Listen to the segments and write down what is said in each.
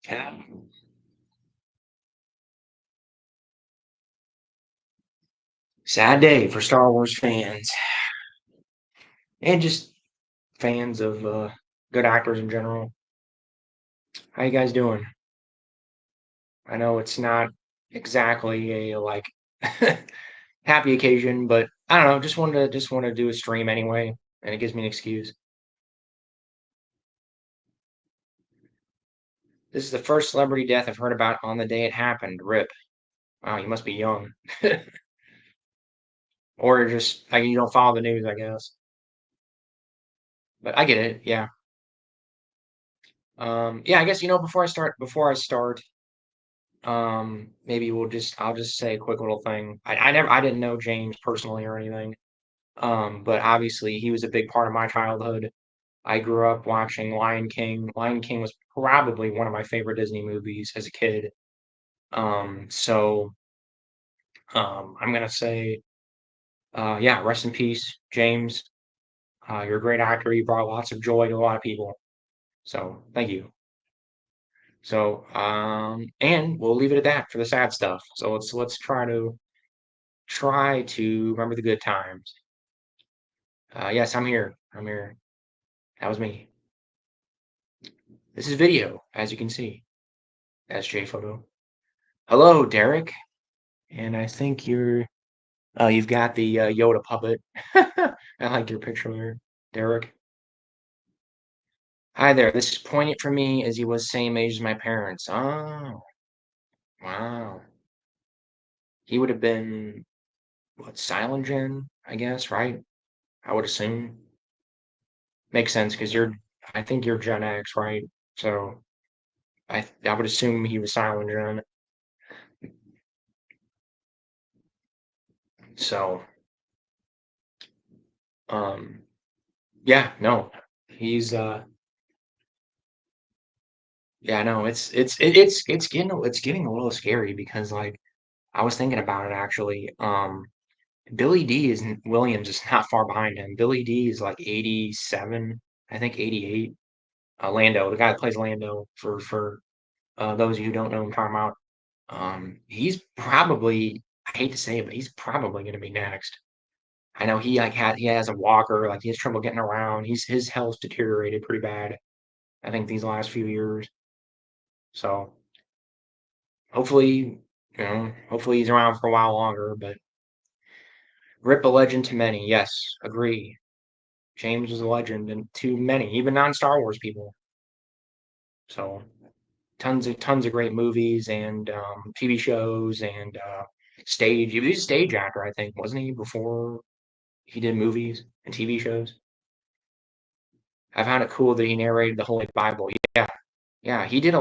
Yeah. Sad day for Star Wars fans and just fans of good actors in general. How you guys doing? I know it's not exactly a happy occasion, but I don't know. Just want to do a stream anyway, and it gives me an excuse. This is the first celebrity death I've heard about on the day it happened. Rip. Wow, you must be young, or just you don't follow the news, I guess. But I get it. Yeah. Yeah. I guess before I start. Maybe I'll just say a quick little thing. I didn't know James personally or anything. But obviously he was a big part of my childhood. I grew up watching Lion King. Lion King was probably one of my favorite Disney movies as a kid. So I'm gonna say, yeah, rest in peace, James. You're a great actor. You brought lots of joy to a lot of people. So thank you. And we'll leave it at that for the sad stuff. So let's try to remember the good times. Yes, I'm here. I'm here. That was me. This is video, as you can see. That's J photo. Hello, Derek. And I think you've got the Yoda puppet. I like your picture there, Derek. Hi there. This is poignant for me as he was same age as my parents. Oh, wow. He would have been what, Silent Gen, I guess, right? I would assume. Makes sense because I think you're Gen X, right? So I would assume he was Silent Gen. So um, yeah, no, he's yeah, no, it's getting a little scary because I was thinking about it actually. Billy D is Williams is not far behind him. Billy D is like 87, I think 88. Lando, the guy that plays Lando for those of you who don't know who I'm talking about. He's probably, I hate to say it, but he's probably going to be next. I know he has a walker, like he has trouble getting around. His health deteriorated pretty bad, I think, these last few years. So hopefully he's around for a while longer. But rip a legend to many. Yes, agree. James was a legend and to many, even non-Star Wars people. So tons of great movies and TV shows and stage. He was a stage actor, I think, wasn't he? Before he did movies and TV shows. I found it cool that he narrated the Holy Bible. Yeah, yeah, he did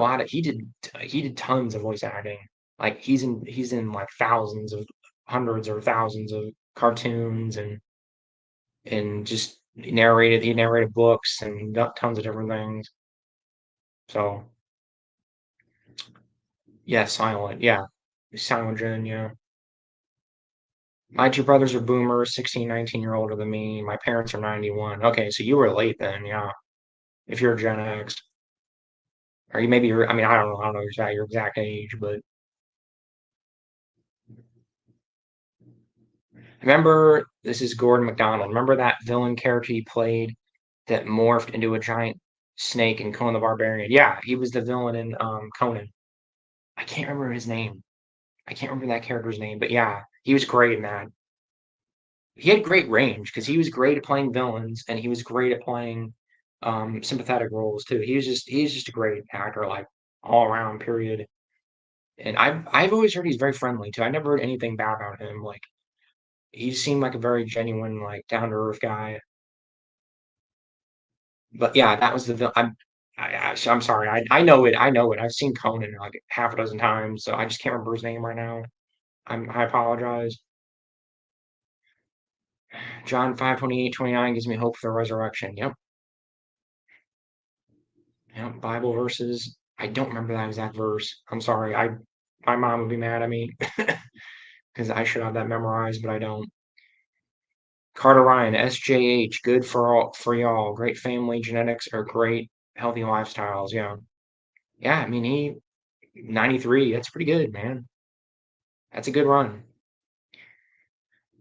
tons of voice acting. Like he's in like thousands of hundreds or thousands of cartoons and just he narrated books and tons of different things. So yeah, silent, yeah. Silent Gen, yeah. My two brothers are boomers, 16, 19-year older than me. My parents are 91. Okay, so you were late then, yeah. If you're Gen X. Or you maybe you're I mean, I don't know your exact age, but remember, this is Gordon McDonald. Remember that villain character he played that morphed into a giant snake in Conan the Barbarian? Yeah, he was the villain in Conan. I can't remember his name. I can't remember that character's name, but yeah, he was great in that. He had great range because he was great at playing villains and he was great at playing sympathetic roles too. He's just a great actor, like all around, period. And I've always heard he's very friendly too. I never heard anything bad about him. Like he seemed like a very genuine, like down to earth guy. But yeah, that was the I'm sorry. I know it. I know it. I've seen Conan like half a dozen times, so I just can't remember his name right now. I apologize. John 5:28-29 gives me hope for the resurrection. Yep. Yep. Bible verses. I don't remember that exact verse. I'm sorry. I My mom would be mad at me because I should have that memorized, but I don't. Carter Ryan, SJH, good for y'all. Great family genetics or great healthy lifestyles. Yeah. Yeah, I mean he 93. That's pretty good, man. That's a good run.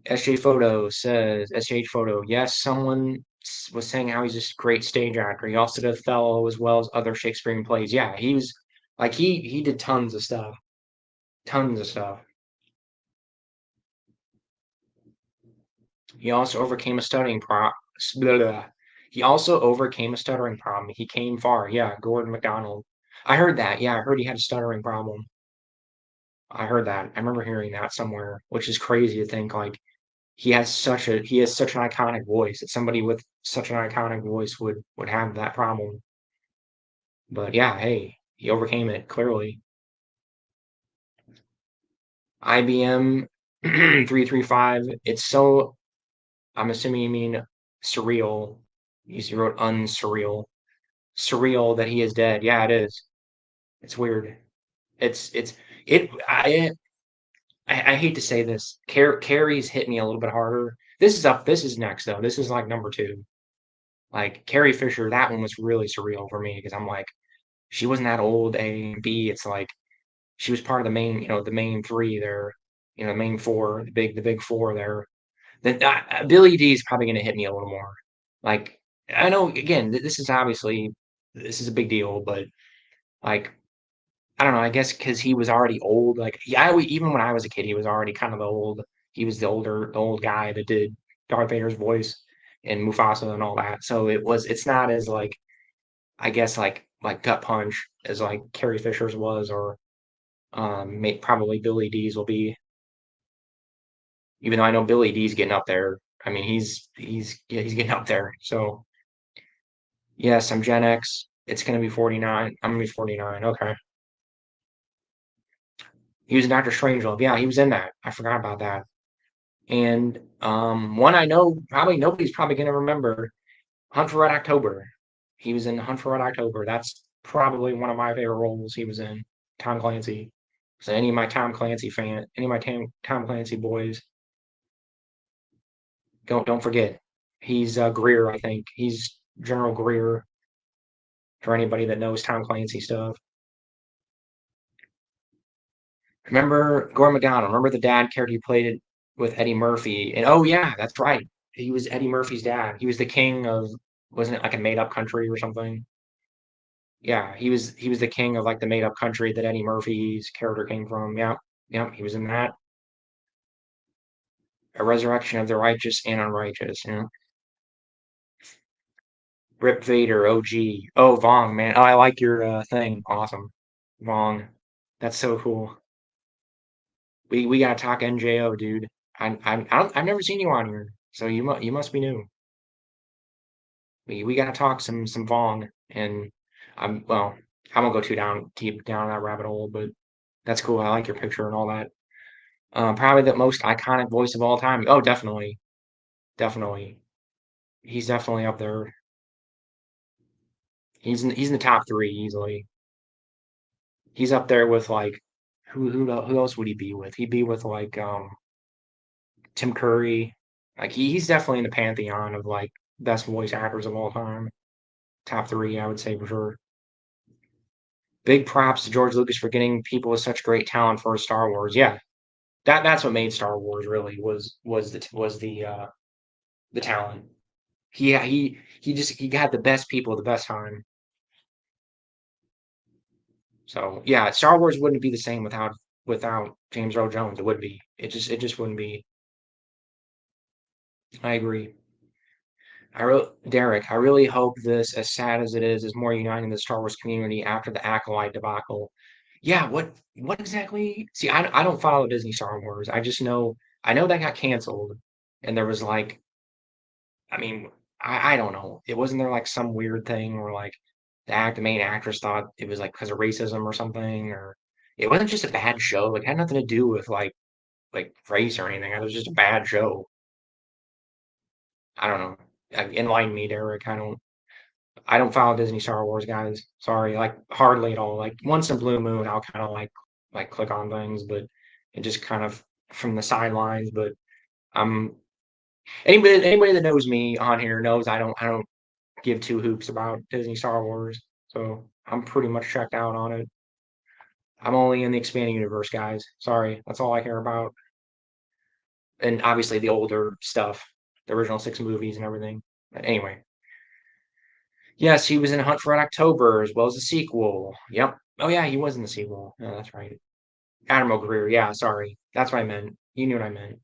SJ Photo says SJH Photo. Yes, someone was saying how he's just a great stage actor. He also did Othello as well as other Shakespearean plays. Yeah, he was like he did tons of stuff, tons of stuff. He also overcame a stuttering problem. He also overcame a stuttering problem. He came far. Yeah, Gordon McDonald. I heard that. Yeah, I heard he had a stuttering problem. I heard that. I remember hearing that somewhere, which is crazy to think like he has such an iconic voice that somebody with such an iconic voice would have that problem. But yeah, hey, he overcame it clearly. IBM 335. It's so I'm assuming you mean surreal. You wrote unsurreal. Surreal that he is dead. Yeah, it is. It's weird. It's it. I hate to say this. Carrie's hit me a little bit harder. This is up. This is next though. This is like number two. Like Carrie Fisher, that one was really surreal for me because I'm like, she wasn't that old. A and B, it's like she was part of the main, the main three there, the main four, the big four there. Then Billy D is probably going to hit me a little more. Like I know again, this is obviously this is a big deal, but like I don't know. I guess because he was already old. Like yeah, even when I was a kid, he was already kind of the old. He was the old guy that did Darth Vader's voice and Mufasa and all that. So it's not as like I guess like gut punch as like Carrie Fisher's was or probably Billy D's will be. Even though I know Billy D's getting up there. I mean he's getting up there. So yes, I'm Gen X. It's gonna be 49. I'm gonna be 49. Okay. He was in Doctor Strangelove. Yeah, he was in that. I forgot about that. And one I know probably nobody's probably gonna remember. Hunt for Red October. He was in Hunt for Red October. That's probably one of my favorite roles he was in. Tom Clancy. So any of my Tom Clancy any of my Tom Clancy boys, don't forget. He's Greer, I think. He's General Greer for anybody that knows Tom Clancy stuff. Remember Gore McDonald? Remember the dad character he played it with Eddie Murphy? And oh yeah, that's right. He was Eddie Murphy's dad. He was the king of wasn't it like a made up country or something? Yeah, he was the king of like the made up country that Eddie Murphy's character came from. Yeah, yeah, he was in that. A resurrection of the righteous and unrighteous. Rip Vader, OG. Oh, Vong, man. Oh, I like your thing. Awesome. Vong. That's so cool. We gotta talk NJO, dude. I've never seen you on here, so you must be new. We gotta talk some Vong, and well, I won't go too deep down that rabbit hole, but that's cool. I like your picture and all that. Probably the most iconic voice of all time. Oh, definitely, definitely. He's definitely up there. He's in the top three easily. He's up there with like who else would he be with? He'd be with like Tim Curry. Like he's definitely in the pantheon of like best voice actors of all time. Top three, I would say for sure. Big props to George Lucas for getting people with such great talent for Star Wars. Yeah, that's what made Star Wars really the talent. He got the best people at the best time. So yeah, Star Wars wouldn't be the same without James Earl Jones. It would be. It just wouldn't be. I agree. Derek, I really hope this, as sad as it is more uniting the Star Wars community after the Acolyte debacle. Yeah, what exactly? See, I don't follow Disney Star Wars. I know that got canceled, and there was like, I mean, I don't know. It wasn't there like some weird thing where like the main actress thought it was like because of racism or something, or it wasn't just a bad show. Like it had nothing to do with like race or anything. It was just a bad show. I don't know. Enlighten me, Derek. I don't follow Disney Star Wars guys. Sorry, like hardly at all. Like once in a blue moon, I'll kind of like click on things, but it just kind of from the sidelines. But I'm anybody that knows me on here knows I don't give two hoops about Disney Star Wars. So I'm pretty much checked out on it. I'm only in the expanding universe, guys. Sorry, that's all I care about. And obviously the older stuff, the original six movies and everything. But anyway, yes, he was in Hunt for Red October as well as the sequel. Yep. Oh yeah, he was in the sequel. Yeah, that's right. Admiral Greer. Yeah, sorry. That's what I meant. You knew what I meant.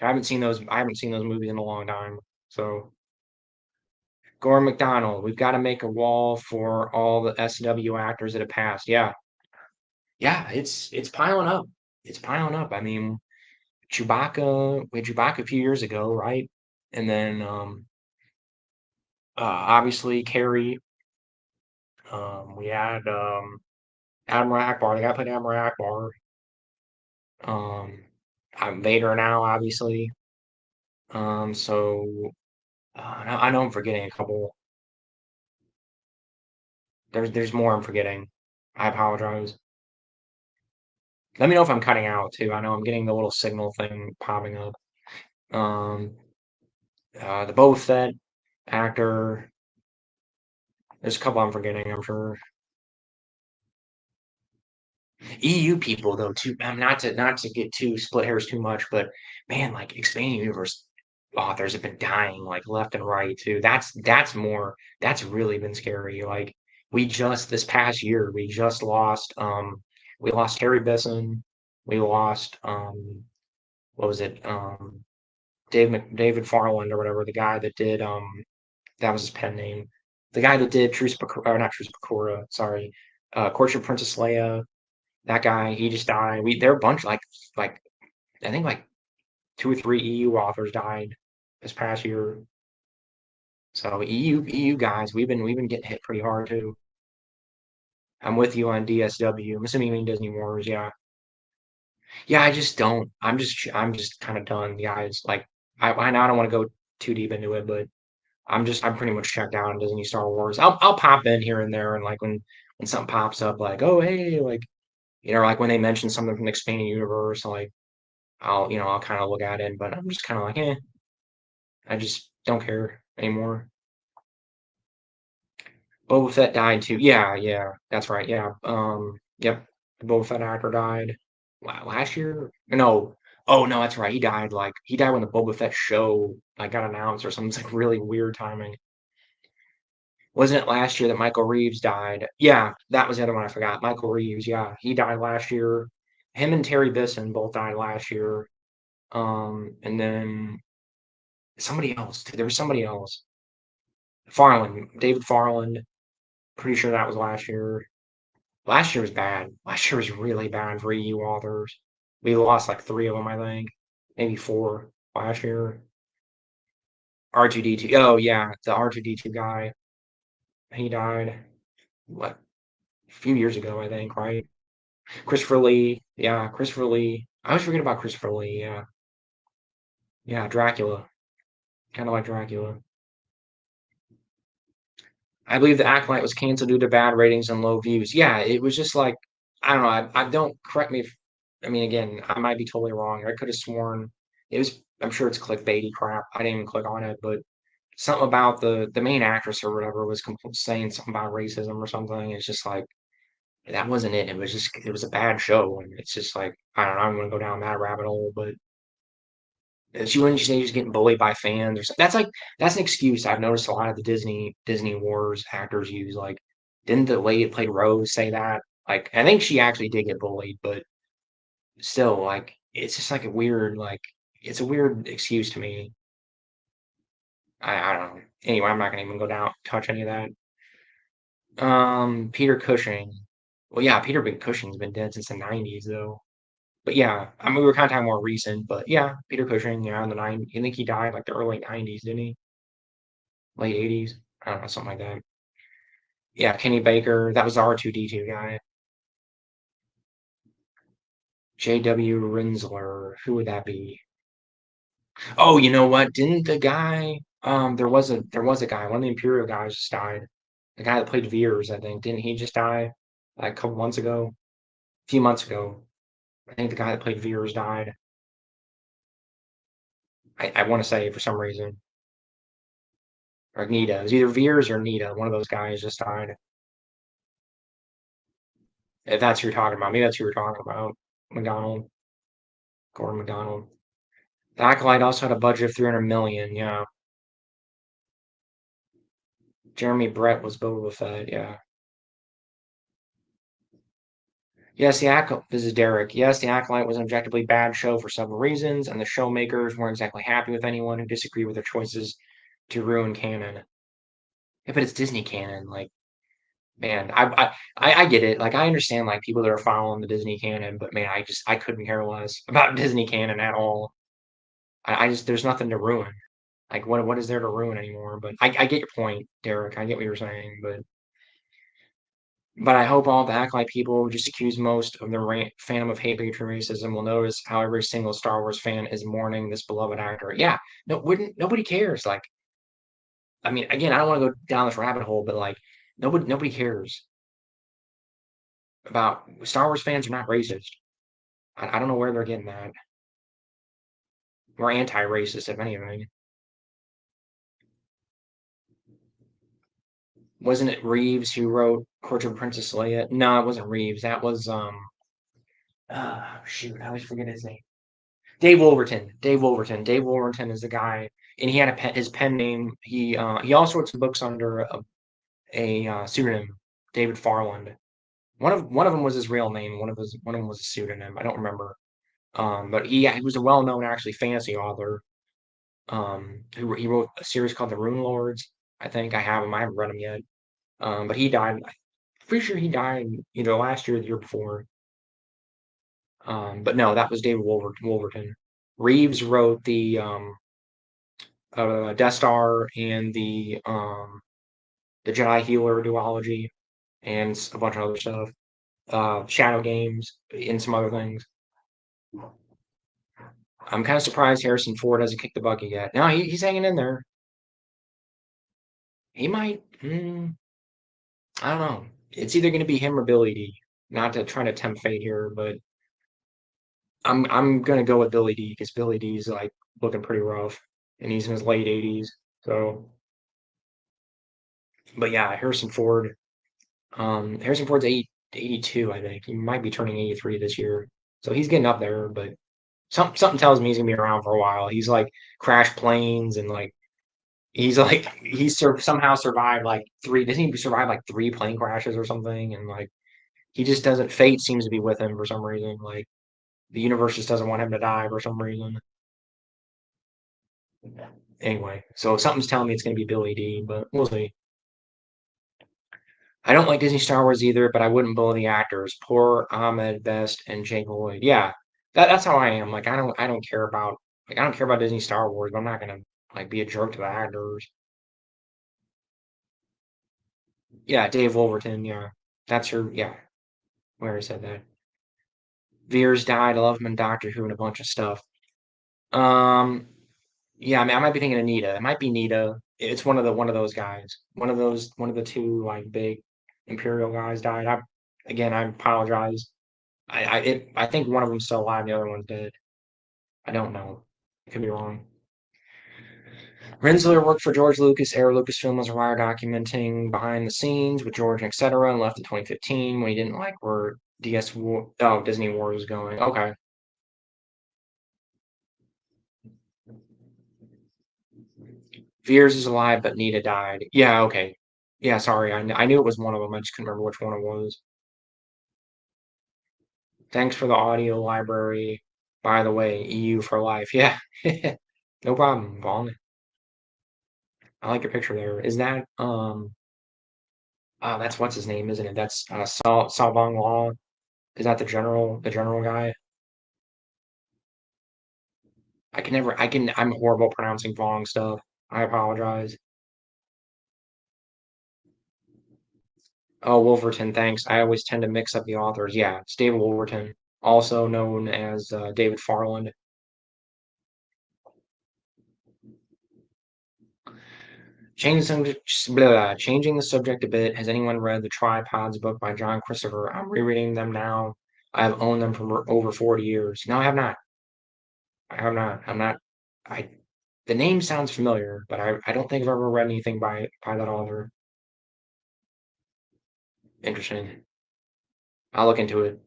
I haven't seen those. I haven't seen those movies in a long time. So Gore McDonald, we've got to make a wall for all the SW actors that have passed. Yeah, yeah, it's piling up. It's piling up. I mean, Chewbacca, we had Chewbacca a few years ago, right? And then obviously Carrie. We had Admiral Akbar. The guy played Admiral Akbar. Um, I'm Vader now, obviously. So I know I'm forgetting a couple. There's more I'm forgetting. I apologize. Let me know if I'm cutting out too. I know I'm getting the little signal thing popping up. Um, the Boba Fett actor. There's a couple I'm forgetting, I'm sure. EU people though too. Not to get too split hairs too much, but man, like expanding universe authors have been dying like left and right too. That's really been scary. Like we just this past year we lost Harry Bisson, we lost what was it David Farland or whatever, the guy that did that was his pen name. The guy that did Truce Bakura, or not Truce Bakura, sorry. Courtship Princess Leia, that guy, he just died. There are a bunch like I think like two or three EU authors died this past year. So EU guys, we've been getting hit pretty hard too. I'm with you on DSW. I'm assuming you mean Disney Wars, yeah. Yeah, I just don't. I'm just kind of done, guys. Like I know I don't want to go too deep into it, but I'm pretty much checked out on Disney Star Wars. I'll pop in here and there and like when something pops up like, oh hey, like like when they mention something from the expanding universe, like I'll kind of look at it, but I'm just kind of like, I just don't care anymore. Boba Fett died too. Yeah, yeah, that's right. Yeah. Yep. The Boba Fett actor died last year. No. Oh no, that's right. He died when the Boba Fett show like got announced or something. It's like really weird timing. Wasn't it last year that Michael Reeves died? Yeah, that was the other one I forgot. Michael Reeves, yeah, he died last year. Him and Terry Bisson both died last year. And then somebody else. There was somebody else. Farland, David Farland. Pretty sure that was last year. Last year was bad. Last year was really bad for EU authors. We lost like three of them, I think, maybe four last year. R2D2. Oh yeah, the R2D2 guy. He died what a few years ago, I think, right? Christopher Lee. Yeah, Christopher Lee. I always forget about Christopher Lee. Yeah, yeah, Dracula. Kind of like Dracula. I believe the Acolyte was canceled due to bad ratings and low views. Yeah, it was just like I don't know. I don't correct me if I mean again I might be totally wrong. I could have sworn it was. I'm sure it's clickbaity crap. I didn't even click on it, but something about the main actress or whatever was saying something about racism or something. It's just like that wasn't it. It was a bad show, and it's just like I don't know. I'm gonna go down that rabbit hole, but she wouldn't say she's getting bullied by fans or something. That's an excuse I've noticed a lot of the Disney Wars actors use. Like, didn't the lady that played Rose say that? Like, I think she actually did get bullied, but still, like, it's just like a weird like it's a weird excuse to me. I don't know. Anyway, I'm not gonna even go down touch any of that. Peter Cushing. Well, yeah, Cushing's been dead since the '90s though. But yeah, I mean we were kind of talking more recent, but yeah, Peter Cushing, yeah, in the '90s. I think he died like the early '90s, didn't he? Late '80s. I don't know, something like that. Yeah, Kenny Baker. That was the R2D2 guy. J.W. Rinsler. Who would that be? Oh, you know what? Didn't the guy? There was a guy. One of the Imperial guys just died. The guy that played Veers, I think. Didn't he just die like a couple months ago? A few months ago. I think the guy that played Veers died. I want to say for some reason. or Nita. It was either Veers or Nita. One of those guys just died. If that's who you're talking about, maybe that's who you're talking about. McDonald, Gordon McDonald. The Acolyte also had a budget of 300 million. Yeah, Jeremy Brett was Boba Fett. Yeah. Yes, the Acolyte. This is Derek. Yes, the Acolyte was an objectively bad show for several reasons, and the show makers weren't exactly happy with anyone who disagreed with their choices to ruin canon. Yeah, but it's Disney canon. Like, man, I get it. Like, I understand like people that are following the Disney canon, but man, I couldn't care less about Disney canon at all. I just there's nothing to ruin. Like, what is there to ruin anymore? But I get your point, Derek. I get what you're saying, but I hope all the Acolyte people who just accuse most of the fandom of hate, bigotry, racism will notice how every single Star Wars fan is mourning this beloved actor. Yeah, no, wouldn't nobody cares. Like, I mean, again, I don't want to go down this rabbit hole, but like, nobody cares about Star Wars fans are not racist. I don't know where they're getting that. We're anti-racist, if anything. Wasn't it Reeves who wrote Courtship of Princess Leia? No, it wasn't Reeves. That was shoot, I always forget his name. Dave Wolverton. Dave Wolverton. Dave Wolverton is the guy, and he had his pen name. He also wrote some books under a pseudonym, David Farland. One of them was his real name. One of them was a pseudonym. I don't remember. But he was a well-known actually fantasy author. Who he wrote a series called The Rune Lords. I think I have him. I haven't read them yet. But he died. I'm pretty sure he died either last year or the year before. But no, that was David Wolverton. Reeves wrote the Death Star and the Jedi Healer duology and a bunch of other stuff. Shadow Games and some other things. I'm kind of surprised Harrison Ford hasn't kicked the bucket yet. No, he's hanging in there. He might. I don't know. It's either going to be him or Billy D. Not to try to tempt fate here, but I'm going to go with Billy D because Billy D's like looking pretty rough, and he's in his late 80s. So, but yeah, Harrison Ford. Harrison Ford's 82, I think. He might be turning 83 this year, so he's getting up there. But something tells me he's gonna be around for a while. He's like crashed planes and like somehow survived like three. Doesn't he survive like three plane crashes or something? And like he just doesn't. Fate seems to be with him for some reason. Like the universe just doesn't want him to die for some reason. Anyway, so something's telling me it's gonna be Billy D, but we'll see. I don't like Disney Star Wars either, but I wouldn't bully the actors. Poor Ahmed Best and Jake Lloyd. Yeah, that's how I am. Like I don't care about I don't care about Disney Star Wars, but I'm not gonna like be a jerk to the actors. Yeah, Dave Wolverton. Yeah, that's her. Yeah, where I said that. Veers died. I love him in Doctor Who and a bunch of stuff. Um, yeah, I mean, I might be thinking of Nita. It might be Nita. It's one of those guys. One of the two like big Imperial guys died. I apologize. I think one of them's still alive, the other one's dead. I don't know. I could be wrong. Rensler worked for George Lucas, era Lucasfilm was a wire documenting behind the scenes with George and etc. and left in 2015 when he didn't like where Disney War was going. Okay. Veers is alive, but Nita died. Yeah, okay. Yeah, sorry. I knew it was one of them. I just couldn't remember which one it was. Thanks for the audio library. By the way, EU for life. Yeah. No problem, Vaughn. I like your picture there. Is that that's what's his name, isn't it? That's Salvang Law. Is that the general guy? I'm horrible pronouncing Vong stuff. I apologize. Oh, Wolverton, thanks. I always tend to mix up the authors. Yeah, it's David Wolverton, also known as David Farland. Changing the subject a bit. Has anyone read the Tripods book by John Christopher? I'm rereading them now. I've owned them for over 40 years. No, I have not. I have not. I'm not. I The name sounds familiar, but I don't think I've ever read anything by that author. Interesting. I'll look into it.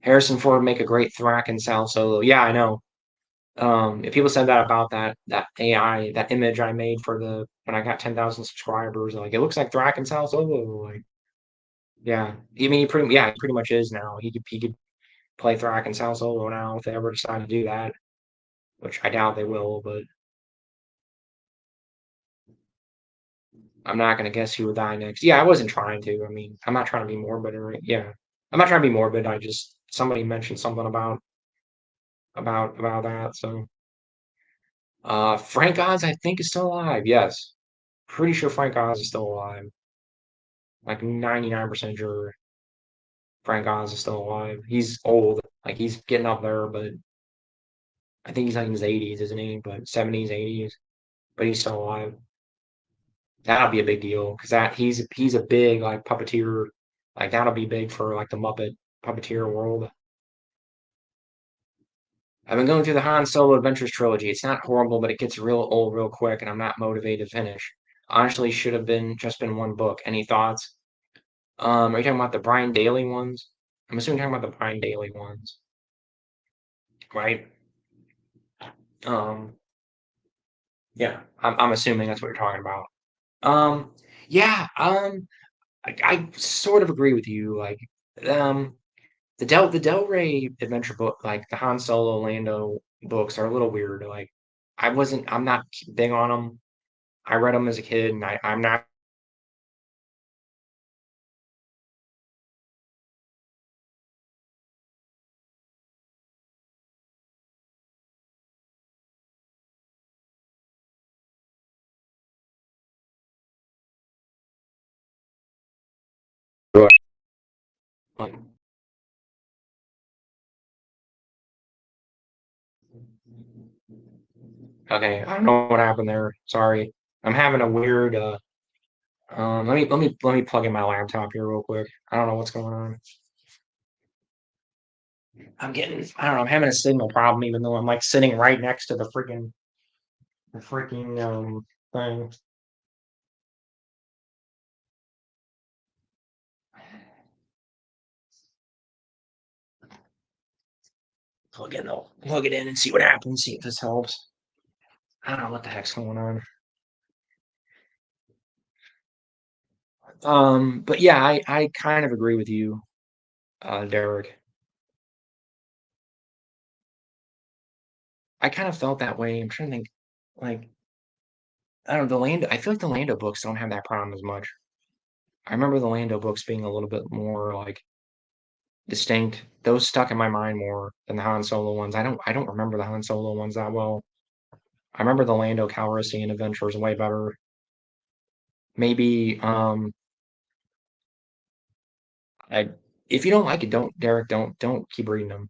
Harrison Ford make a great Thrak and Sal Solo. Yeah, I know. If people said that about that AI, that image I made for the when I got 10,000 subscribers, like it looks like Thrak and Sal Solo. Like, yeah, I mean, he pretty much is now. He could play Thrak and Sal Solo now if they ever decide to do that, which I doubt they will. But I'm not gonna guess who would die next. Yeah, I wasn't trying to. I mean, I'm not trying to be morbid or yeah, I'm not trying to be morbid. I just somebody mentioned something about that. So, Frank Oz, I think is still alive. Yes, pretty sure Frank Oz is still alive. Like 99% sure Frank Oz is still alive. He's old, like he's getting up there, but I think he's like in his 80s, isn't he? But 70s, 80s, but he's still alive. That'll be a big deal because that he's a big like puppeteer. Like that'll be big for like the Muppet puppeteer world. I've been going through the Han Solo Adventures trilogy. It's not horrible, but it gets real old real quick, and I'm not motivated to finish. Honestly, should have been just been one book. Any thoughts? Are you talking about the Brian Daly ones? I'm assuming you're talking about the Brian Daly ones, right? Um, yeah, I'm assuming that's what you're talking about. Um, yeah, I sort of agree with you. Like, um, the Del Rey adventure book, like the Han Solo Lando books, are a little weird. Like, I'm not big on them. I read them as a kid, and I'm not. Like, okay, I don't know what happened there. Sorry, I'm having a weird. Let me plug in my laptop here real quick. I don't know what's going on. I don't know. I'm having a signal problem, even though I'm like sitting right next to the freaking thing. Plug it in and see what happens. See if this helps. I don't know what the heck's going on. But yeah, I kind of agree with you, Derek. I kind of felt that way. I'm trying to think, like, I don't know, the Lando. I feel like the Lando books don't have that problem as much. I remember the Lando books being a little bit more like distinct. Those stuck in my mind more than the Han Solo ones. I don't remember the Han Solo ones that well. I remember the Lando Calrissian adventures way better. Maybe I if you don't like it, don't Derek, don't keep reading them.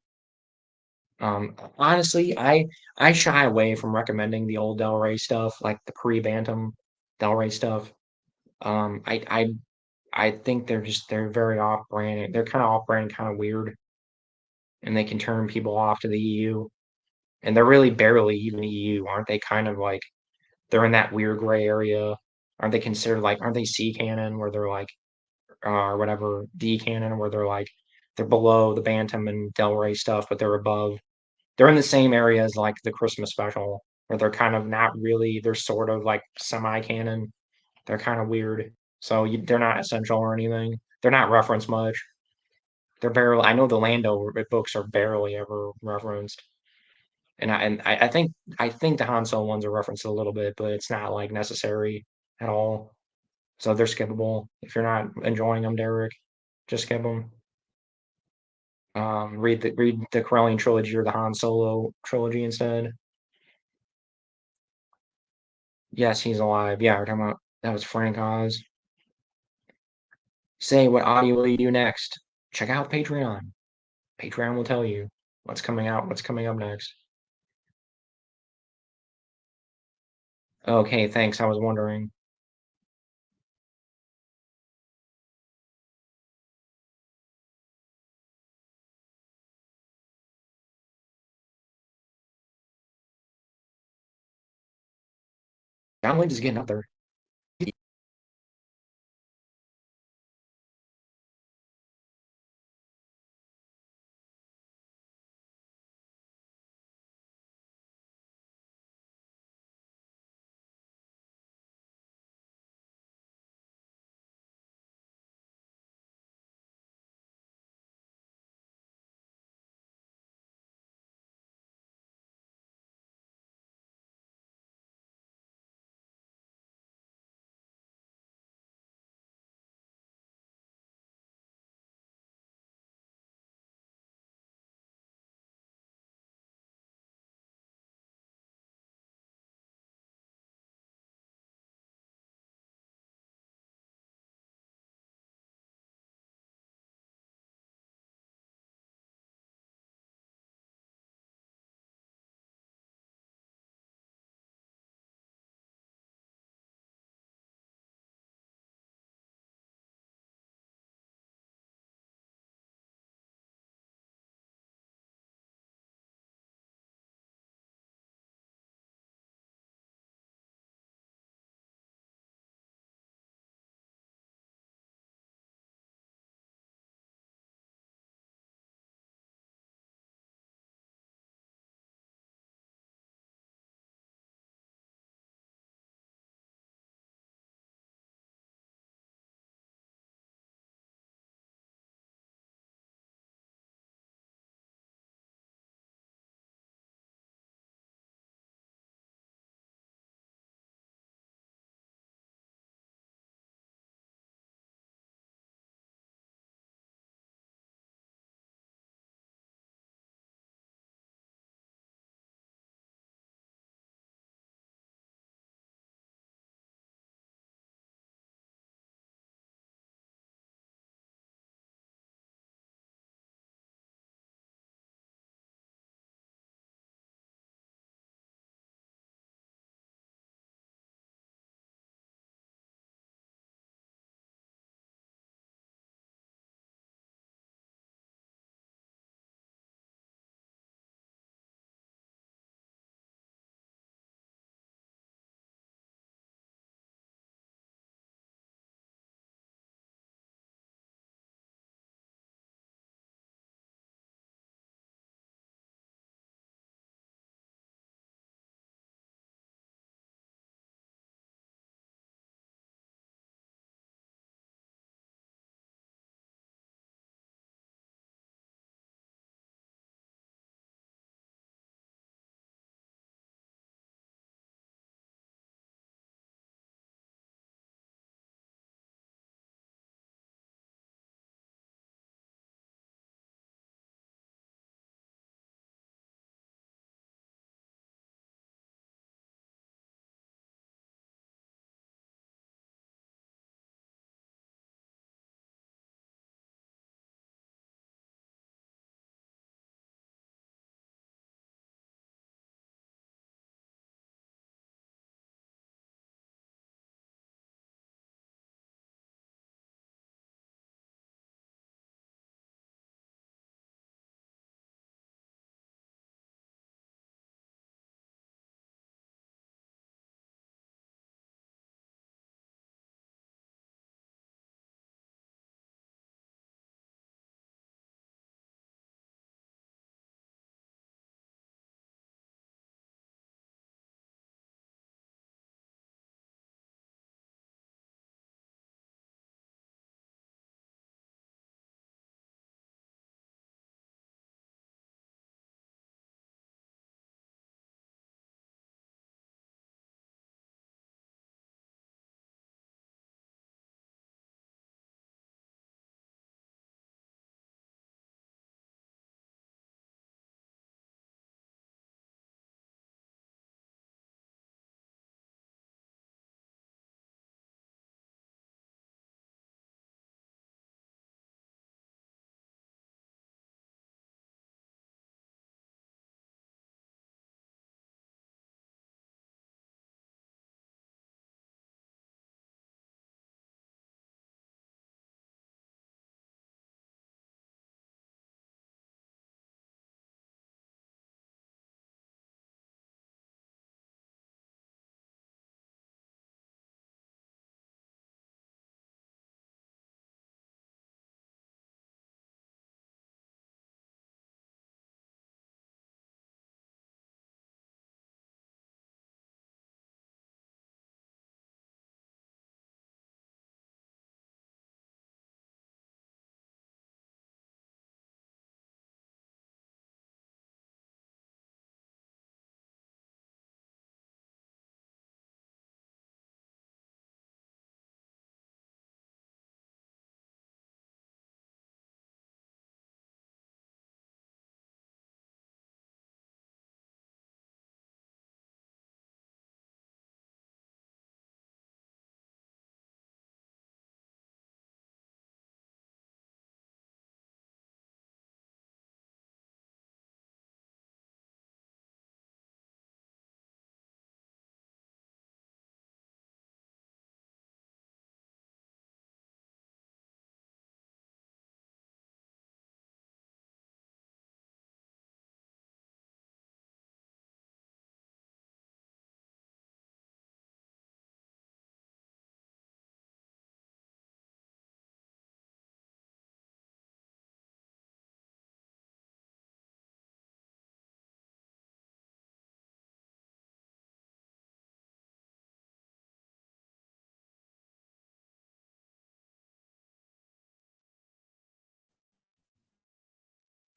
Honestly, I shy away from recommending the old Del Rey stuff, like the pre-Bantam Del Rey stuff. I think they're very off-brand. They're kind of off-brand, kind of weird, and they can turn people off to the EU. And they're really barely even EU, aren't they? Kind of like they're in that weird gray area. Aren't they considered like aren't they C canon where they're like or whatever D canon where they're below the Bantam and Del Rey stuff, but they're above. They're in the same area as like the Christmas special, where they're kind of not really. They're sort of like semi canon. They're kind of weird, so they're not essential or anything. They're not referenced much. They're barely. I know the Lando books are barely ever referenced, and I think the Han Solo ones are referenced a little bit, but it's not like necessary at all. So they're skippable. If you're not enjoying them, Derek, just skip them. Read the Corellian trilogy or the Han Solo trilogy instead. Yes, he's alive. Yeah, we're talking about that was Frank Oz. Say what audio will you do next? Check out Patreon. Patreon will tell you what's coming out, what's coming up next. Okay, thanks. I was wondering. John Lynch is getting up there.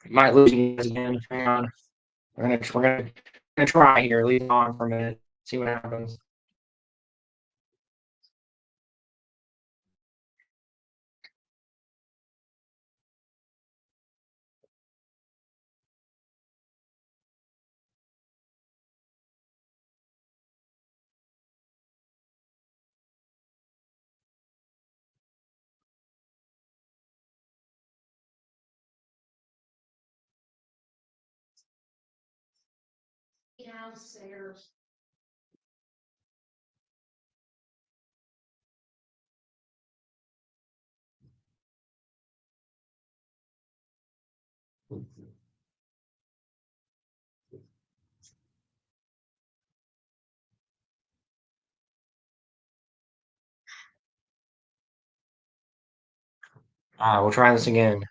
Might lose you guys again. Hang on. We're gonna try here. Leave it on for a minute. See what happens. We'll try this again.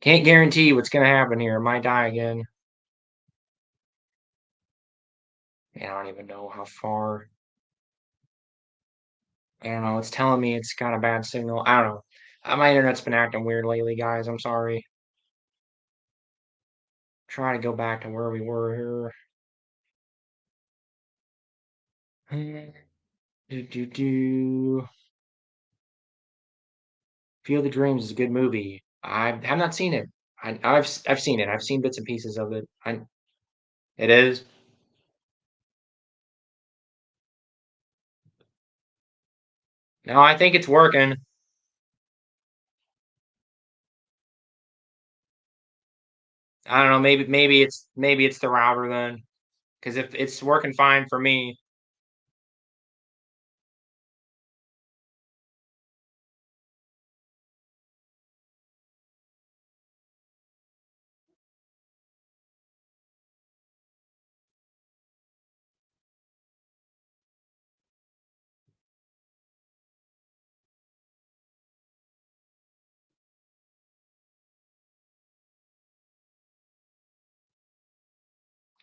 Can't guarantee what's gonna happen here. Might die again. I don't even know how far. I don't know. It's telling me it's got a bad signal. I don't know. My internet's been acting weird lately, guys. I'm sorry. Try to go back to where we were here. Do do do. Field of Dreams is a good movie. I have not seen it. I've seen it. I've seen bits and pieces of it. It is. No, I think it's working. I don't know. Maybe it's the router then. Because if it's working fine for me,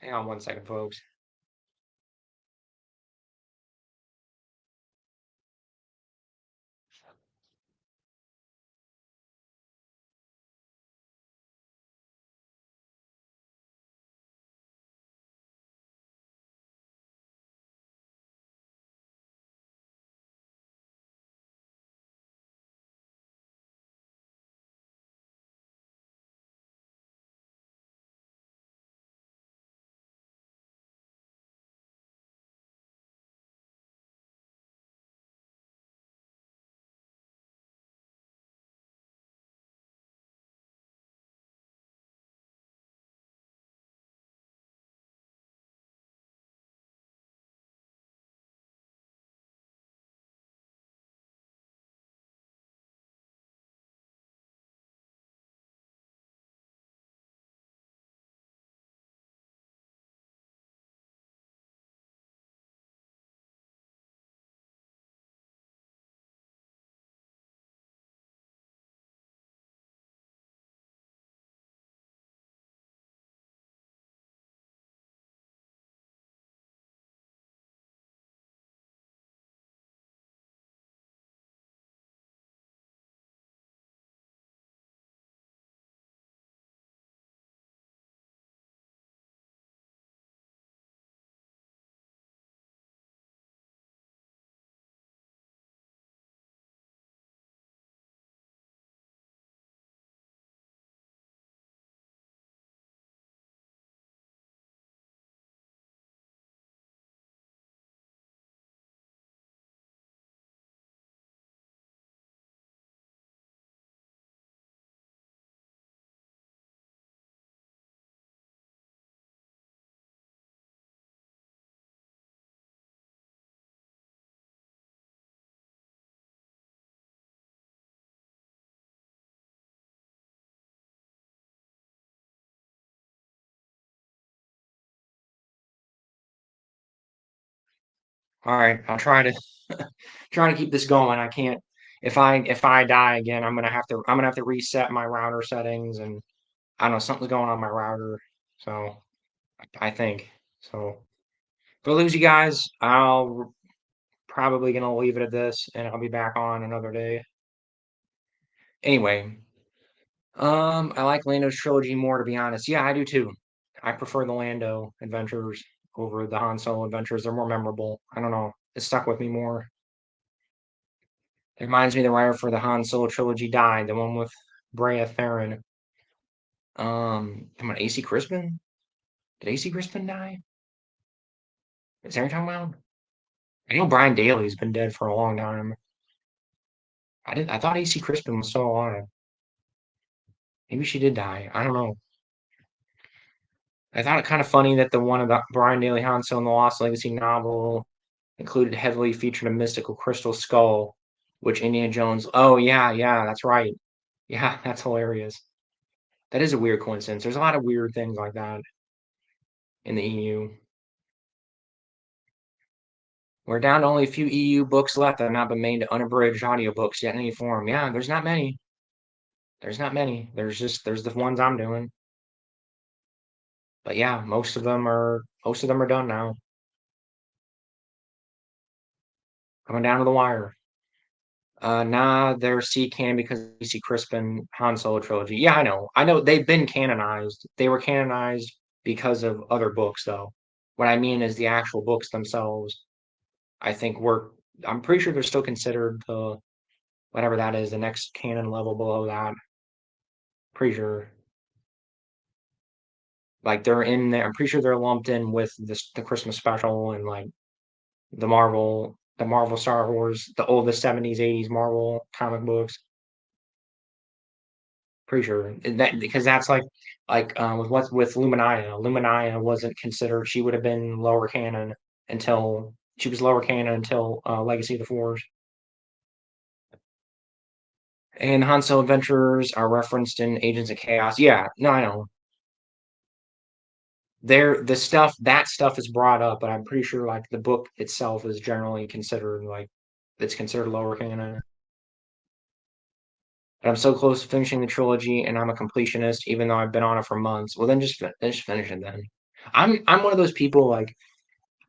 hang on 1 second, folks. All right, I'll try to keep this going. I can't. If I die again, I'm gonna have to reset my router settings, and I don't know, something's going on my router. So I think so. If I lose you guys, I'll probably gonna leave it at this, and I'll be back on another day. Anyway, I like Lando's trilogy more, to be honest. Yeah, I do too. I prefer the Lando adventures over the Han Solo adventures. They're more memorable. I don't know. It stuck with me more. It reminds me of the writer for the Han Solo trilogy died, the one with Brea Theron. Come on, AC Crispin? Did AC Crispin die? Is that what you're talking about? I know Brian Daly's been dead for a long time. I thought AC Crispin was still alive. Maybe she did die. I don't know. I thought it kind of funny that the one about Brian Daly Han Solo in the Lost Legacy novel included heavily featured a mystical crystal skull, which Indiana Jones. Oh yeah, yeah, that's right. Yeah, that's hilarious. That is a weird coincidence. There's a lot of weird things like that in the EU. We're down to only a few EU books left that have not been made to unabridged audiobooks yet in any form. Yeah, there's not many. There's not many. There's the ones I'm doing. But yeah, most of them are done now. Coming down to the wire. Nah, they're C canon because you see Crispin Han Solo trilogy. Yeah, I know. I know they've been canonized. They were canonized because of other books, though. What I mean is the actual books themselves. I think were I'm pretty sure they're still considered the whatever that is, the next canon level below that. Pretty sure. Like they're in there. I'm pretty sure they're lumped in with the Christmas special and like the Marvel Star Wars, the oldest 70s, 80s Marvel comic books. Pretty sure that because that's with Luminia. Luminia wasn't considered. She would have been lower canon until she was lower canon until Legacy of the Force. And Han Solo adventures are referenced in Agents of Chaos. Yeah, no, I know. That stuff is brought up, but I'm pretty sure like the book itself is generally considered like it's considered lower canon. But I'm so close to finishing the trilogy, and I'm a completionist, even though I've been on it for months. Well, then just finish it then. I'm one of those people like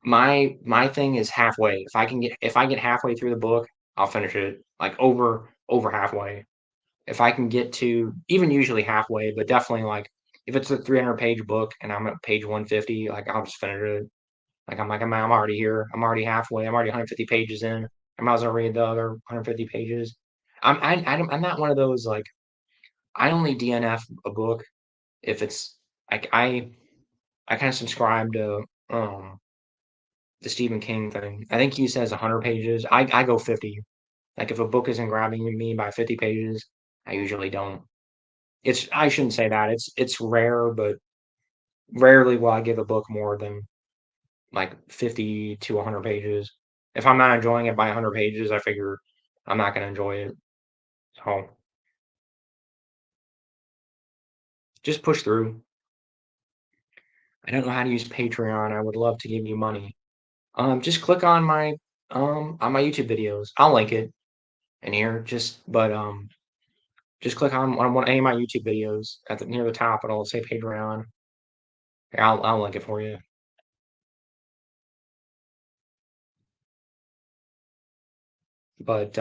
my thing is halfway. If I get halfway through the book, I'll finish it. Like over halfway. If I can get to even usually halfway, but definitely like if it's a 300-page book and I'm at page 150, like I'll just finish it. I'm already here. I'm already halfway. I'm already 150 pages in. I might as well read the other 150 pages. I'm not one of those like I only DNF a book if it's like I kind of subscribe to the Stephen King thing. I think he says 100 pages. I go 50. Like if a book isn't grabbing me by 50 pages, I usually don't. I shouldn't say that. It's rare, but rarely will I give a book more than like 50 to 100 pages. If I'm not enjoying it by 100 pages, I figure I'm not going to enjoy it. So just push through. I don't know how to use Patreon. I would love to give you money. Just click on my YouTube videos. I'll link it in here. Just click on any of my YouTube videos near the top. It'll say Patreon. Here, I'll link it for you. But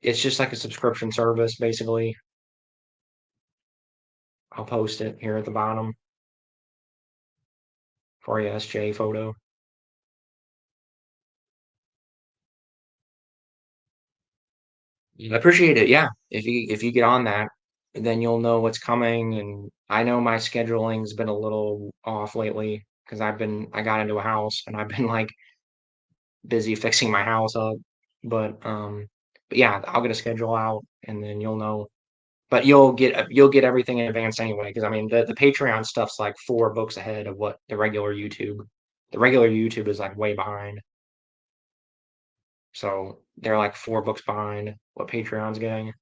it's just like a subscription service basically. I'll post it here at the bottom for you, SJ photo. I appreciate it. Yeah, if you get on that, then you'll know what's coming. And I know my scheduling's been a little off lately because I got into a house and I've been like busy fixing my house up. But yeah, I'll get a schedule out and then you'll know. But you'll get everything in advance anyway. Because I mean the Patreon stuff's like 4 books ahead of what the regular YouTube. The regular YouTube is like way behind. So they're like 4 books behind what Patreon's getting.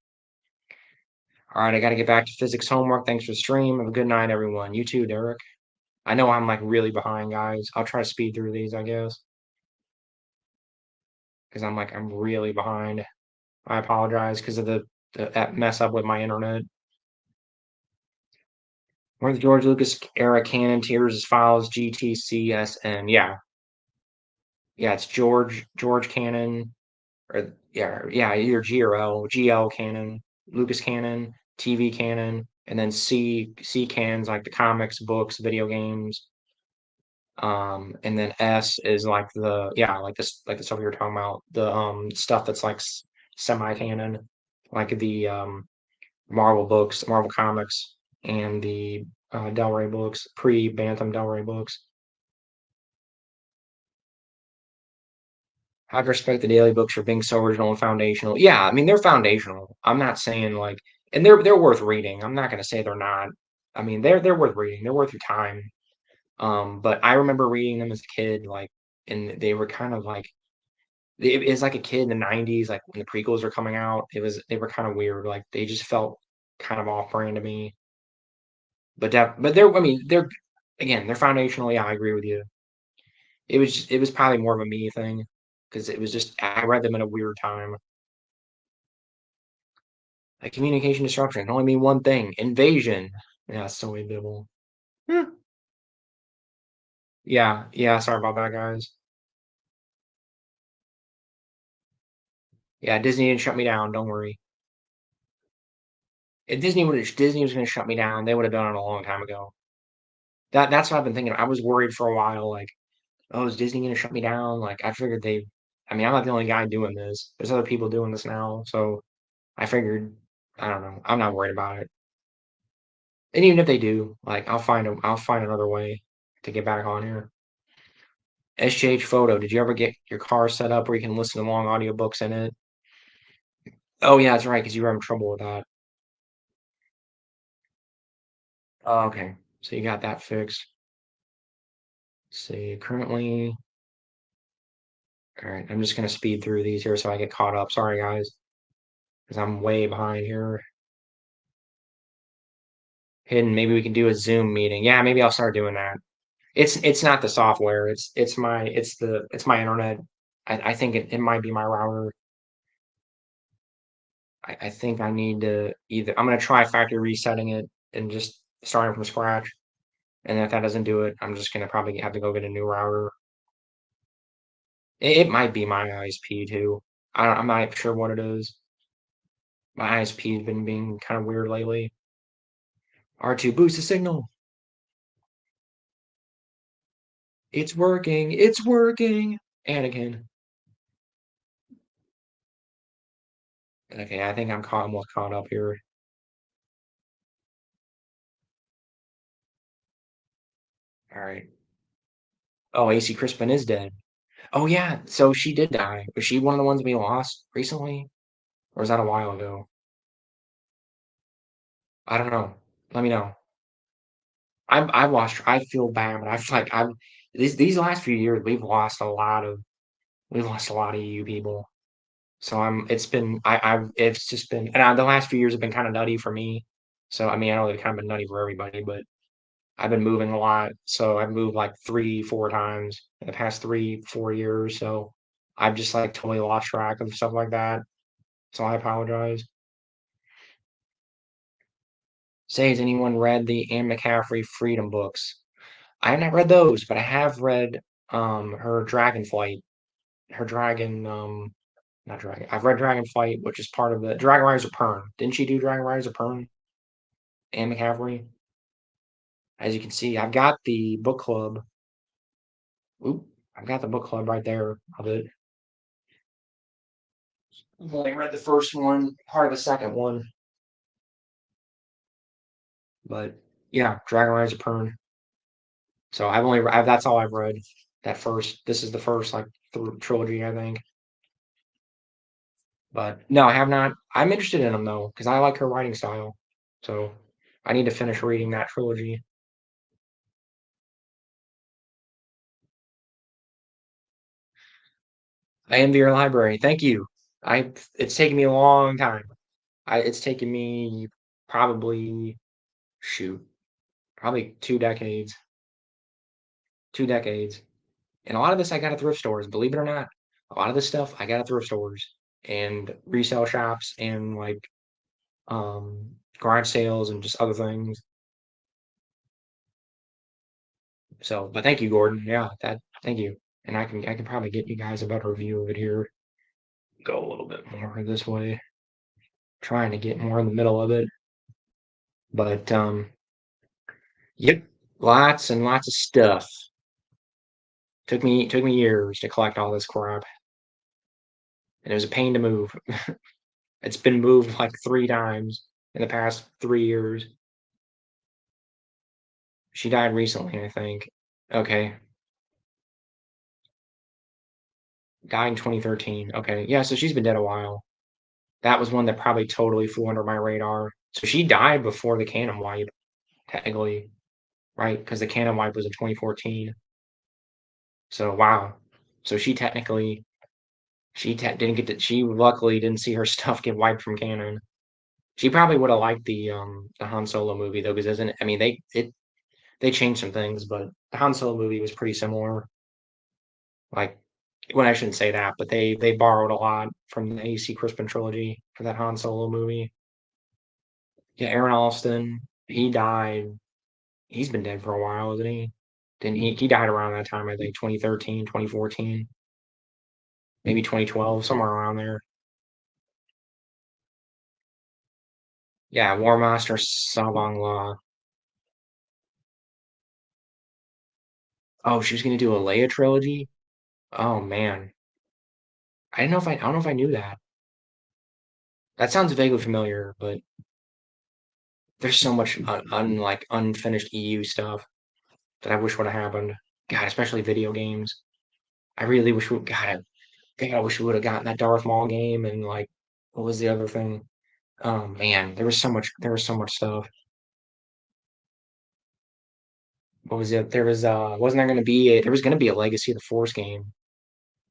All right, I got to get back to physics homework. Thanks for the stream. Have a good night, everyone. You too, Derek. I know I'm like really behind, guys. I'll try to speed through these, I guess, because I'm really behind. I apologize because of that mess up with my internet. Where the George Lucas era canon tiers as follows: GTCSN. Yeah, yeah, it's George Cannon or yeah, either G or L, GL canon. Lucas canon, TV canon, and then C cans like the comics, books, video games. And then S is like the yeah, like this like the stuff you were talking about, the stuff that's like semi-canon, like the Marvel books, Marvel comics, and the Del Rey books, pre-Bantam Del Rey books. I'd respect the daily books for being so original and foundational. Yeah, I mean they're foundational. I'm not saying like, and they're worth reading. I'm not gonna say they're not. I mean they're worth reading. They're worth your time. But I remember reading them as a kid, like, and they were kind of like it was like a kid in the '90s, like when the prequels were coming out. They were kind of weird. Like they just felt kind of off-brand to me. But they're I mean they're again they're foundational. Yeah, I agree with you. It was probably more of a me thing because it was just I read them in a weird time. Like communication disruption can only mean one thing: invasion. Yeah, it's so biblical. Hmm. Yeah, yeah. Sorry about that, guys. Yeah, Disney didn't shut me down. Don't worry. If Disney was going to shut me down, they would have done it a long time ago. That's what I've been thinking. I was worried for a while, like, oh, is Disney going to shut me down? Like, I figured they. I mean, I'm not the only guy doing this. There's other people doing this now, so I figured. I don't know. I'm not worried about it. And even if they do, like, I'll find another way to get back on here. SJH Photo. Did you ever get your car set up where you can listen to long audiobooks in it? Oh yeah, that's right, because you were having trouble with that. Oh, okay. So you got that fixed. Let's see, currently. All right, I'm just gonna speed through these here so I get caught up. Sorry, guys, because I'm way behind here. Hidden. Maybe we can do a Zoom meeting. Yeah, maybe I'll start doing that. It's not the software. It's my internet. I think it might be my router. I think I need to either I'm gonna try factory resetting it and just starting from scratch. And if that doesn't do it, I'm just gonna probably have to go get a new router. It might be my ISP too. I'm not sure what it is. My ISP has been being kind of weird lately. R2 boost the signal. It's working. It's working. Anakin. Okay, I think I'm almost caught up here. All right. Oh, AC Crispin is dead. Oh yeah, so she did die. Was she one of the ones we lost recently, or was that a while ago? I don't know. Let me know. I've lost. I feel bad, but I feel like I've these last few years we've lost a lot of EU people. So I'm it's been I've it's just been and the last few years have been kind of nutty for me. So I mean I know they've kind of been nutty for everybody, but I've been moving a lot. So I've moved like 3, 4 times in the past 3, 4 years. So I've just like totally lost track of stuff like that. So I apologize. Say, has anyone read the Anne McCaffrey Freedom books? I have not read those, but I have read her Dragonflight, her dragon not dragon. I've read Dragonflight, which is part of the Dragon Riders of Pern. Didn't she do Dragon Riders of Pern? Anne McCaffrey? As you can see, I've got the book club. Oop, I've got the book club right there of it. I've only read the first one, part of the second one, but yeah, Dragon Riders of Pern. So that's all I've read. This is the first like trilogy, I think. But no, I have not. I'm interested in them though, because I like her writing style. So I need to finish reading that trilogy. I envy your library. Thank you. It's taken me a long time. It's taken me probably shoot, probably 2 decades. 2 decades. And a lot of this I got at thrift stores, believe it or not. A lot of this stuff I got at thrift stores and resale shops and like garage sales and just other things. So, but thank you, Gordon. Yeah, that thank you. And I can probably get you guys a better view of it here. Go a little bit more this way. trying to get more in the middle of it. But yep, lots and lots of stuff. Took me years to collect all this crap, and it was a pain to move. It's been moved like 3 times in the past 3 years. She died recently, I think. Okay, died in 2013. Okay, yeah, so she's been dead a while. That was one that probably totally flew under my radar. So she died before the canon wipe, technically, right? Because the canon wipe was in 2014. So wow. So didn't get to. She luckily didn't see her stuff get wiped from canon. She probably would have liked the Han Solo movie though, because isn't it? I mean they changed some things, but the Han Solo movie was pretty similar. Like, well, I shouldn't say that, but they borrowed a lot from the AC Crispin trilogy for that Han Solo movie. Yeah, Aaron Alston, he died. He's been dead for a while, isn't he? Didn't he died around that time, I think 2013, 2014, maybe 2012, somewhere around there. Yeah, War Master Sabang Law. Oh, she was gonna do a Leia trilogy? Oh man. I don't know if I knew that. That sounds vaguely familiar, but there's so much like unfinished EU stuff that I wish would have happened. God, especially video games. I really wish we God, I wish we would have gotten that Darth Maul game and like what was the other thing? Oh man, there was so much stuff. What was it? There was wasn't there gonna be there was gonna be a Legacy of the Force game,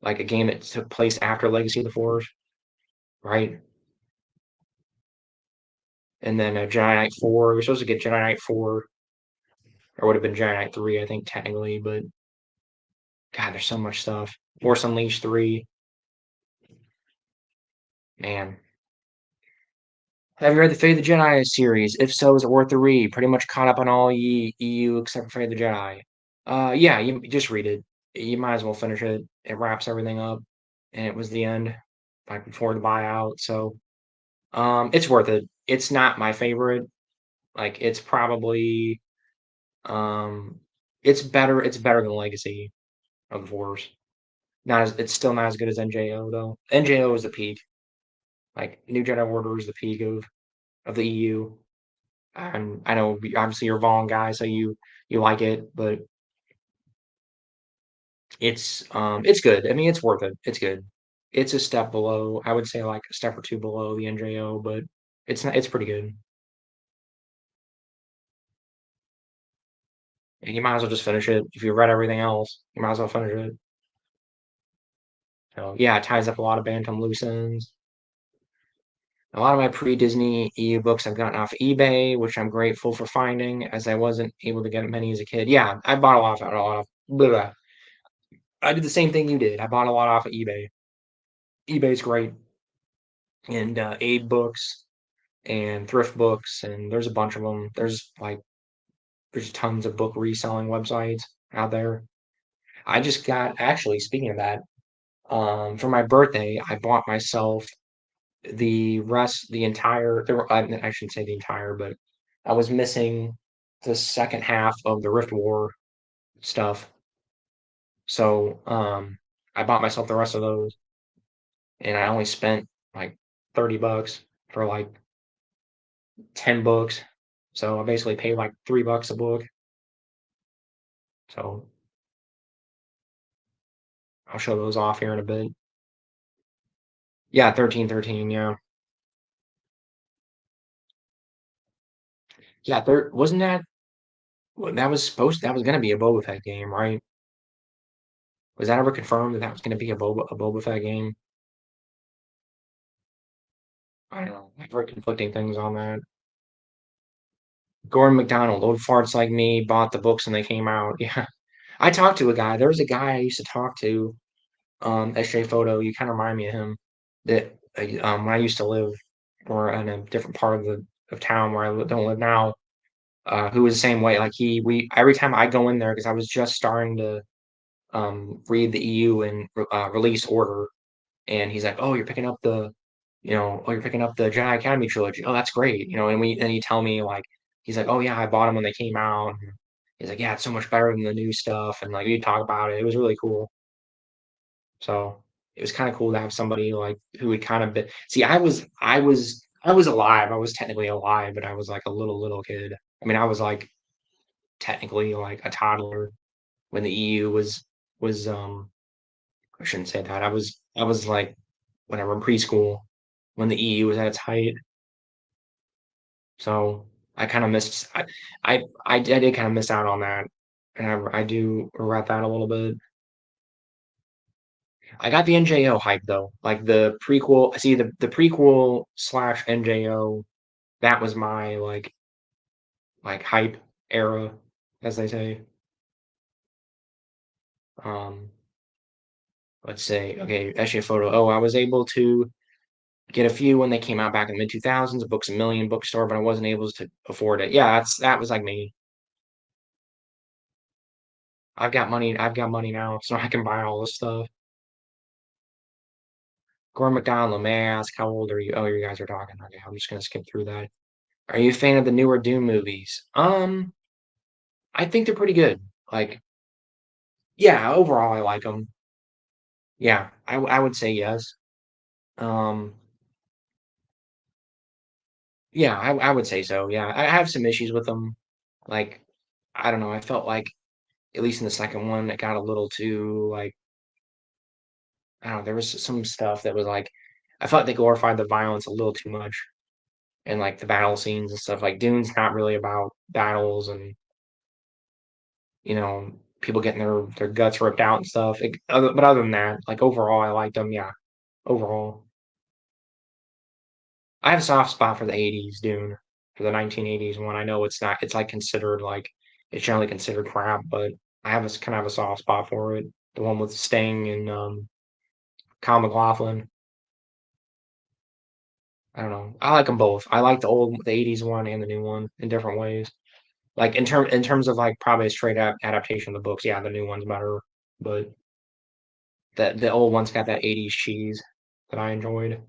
like a game that took place after Legacy of the Force, right? And then Jedi Knight 4. We are supposed to get Jedi Knight 4, or would have been Jedi Knight 3, I think technically, but God, there's so much stuff. Force Unleashed 3, man. Have you read the Fate of the Jedi series? If so, is it worth the read? Pretty much caught up on all EU except for Fate of the Jedi. Yeah, you just read it. You might as well finish it. It wraps everything up, and it was the end, like before the buyout. So, it's worth it. It's not my favorite. Like, it's probably, um, it's better than Legacy of the Force. Not as it's still not as good as NJO though. NJO is the peak. Like New Jedi Order is the peak of the EU. And I know obviously you're a Vaughn guy, so you like it, but it's good. I mean, it's worth it. It's good. It's a step below. I would say like a step or two below the NJO, but it's pretty good. And you might as well just finish it. If you read everything else, you might as well finish it. So yeah, it ties up a lot of Bantam loose ends. A lot of my pre-Disney EU books I've gotten off eBay, which I'm grateful for finding, as I wasn't able to get many as a kid. Yeah, I bought a lot of. Blah, blah. I did the same thing you did. I bought a lot off of eBay. eBay's great, and Abe Books and Thrift Books, and there's a bunch of them. There's tons of book reselling websites out there. I just got actually speaking of that, for my birthday, I bought myself the entire there were I shouldn't say the entire, but I was missing the second half of the Rift War stuff. So I bought myself the rest of those and I only spent like $30 for like 10 books. So I basically paid like $3 a book. So I'll show those off here in a bit. Yeah, 1313, yeah. Yeah, there wasn't that that was gonna be a Boba Fett game, right? Was that ever confirmed that that was gonna be a Boba Fett game? I don't know. I've heard conflicting things on that. Gordon McDonald, old farts like me, bought the books when they came out. Yeah. I talked to a guy. There was a guy I used to talk to, SJ Photo. You kind of remind me of him. That when I used to live or in a different part of town where don't live now, who was the same way. Like we every time I go in there because I was just starting to read the EU and release order, and he's like, "Oh, you're picking up oh, you're picking up the Jedi Academy trilogy. Oh, that's great. And he tell me like, he's like, oh yeah, I bought them when they came out. And he's like, yeah, it's so much better than the new stuff. And like, we talk about it. It was really cool. So it was kind of cool to have somebody like who would kind of be, see, I was alive. I was technically alive, but I was like a little kid. I mean, I was like technically like a toddler when the EU was I shouldn't say that. I was like whenever in preschool when the EU was at its height. So I kind of missed I did kind of miss out on that. And I do regret that a little bit. I got the NJO hype though. Like the prequel, see the prequel slash NJO, that was my like hype era, as they say. Um, let's say, okay, actually a photo. Oh, I was able to get a few when they came out back in the mid 2000s, a Books a Million bookstore, but I wasn't able to afford it. Yeah, that was like me. I've got money now, so I can buy all this stuff. Gordon McDonald, may I ask how old are you? Oh, you guys are talking. Okay, I'm just gonna skip through that. Are you a fan of the newer Doom movies? I think they're pretty good. Like, yeah, overall I like them. Yeah, I would say yes. Um, yeah, I would say so. Yeah, I have some issues with them. Like, I don't know. I felt like at least in the second one, it got a little too like I don't know. There was some stuff that was like I felt like they glorified the violence a little too much and like the battle scenes and stuff. Like Dune's not really about battles and you know people getting their guts ripped out and stuff. But other than that, like overall, I liked them. Yeah, overall. I have a soft spot for the '80s Dune, for the 1980s one. I know it's not. It's like considered like it's generally considered crap, but I have a kind of a soft spot for it. The one with Sting and Kyle MacLachlan. I don't know. I like them both. I like the '80s one and the new one in different ways. Like in terms of like probably a straight up adaptation of the books. Yeah, the new one's better, but the old one's got that '80s cheese that I enjoyed.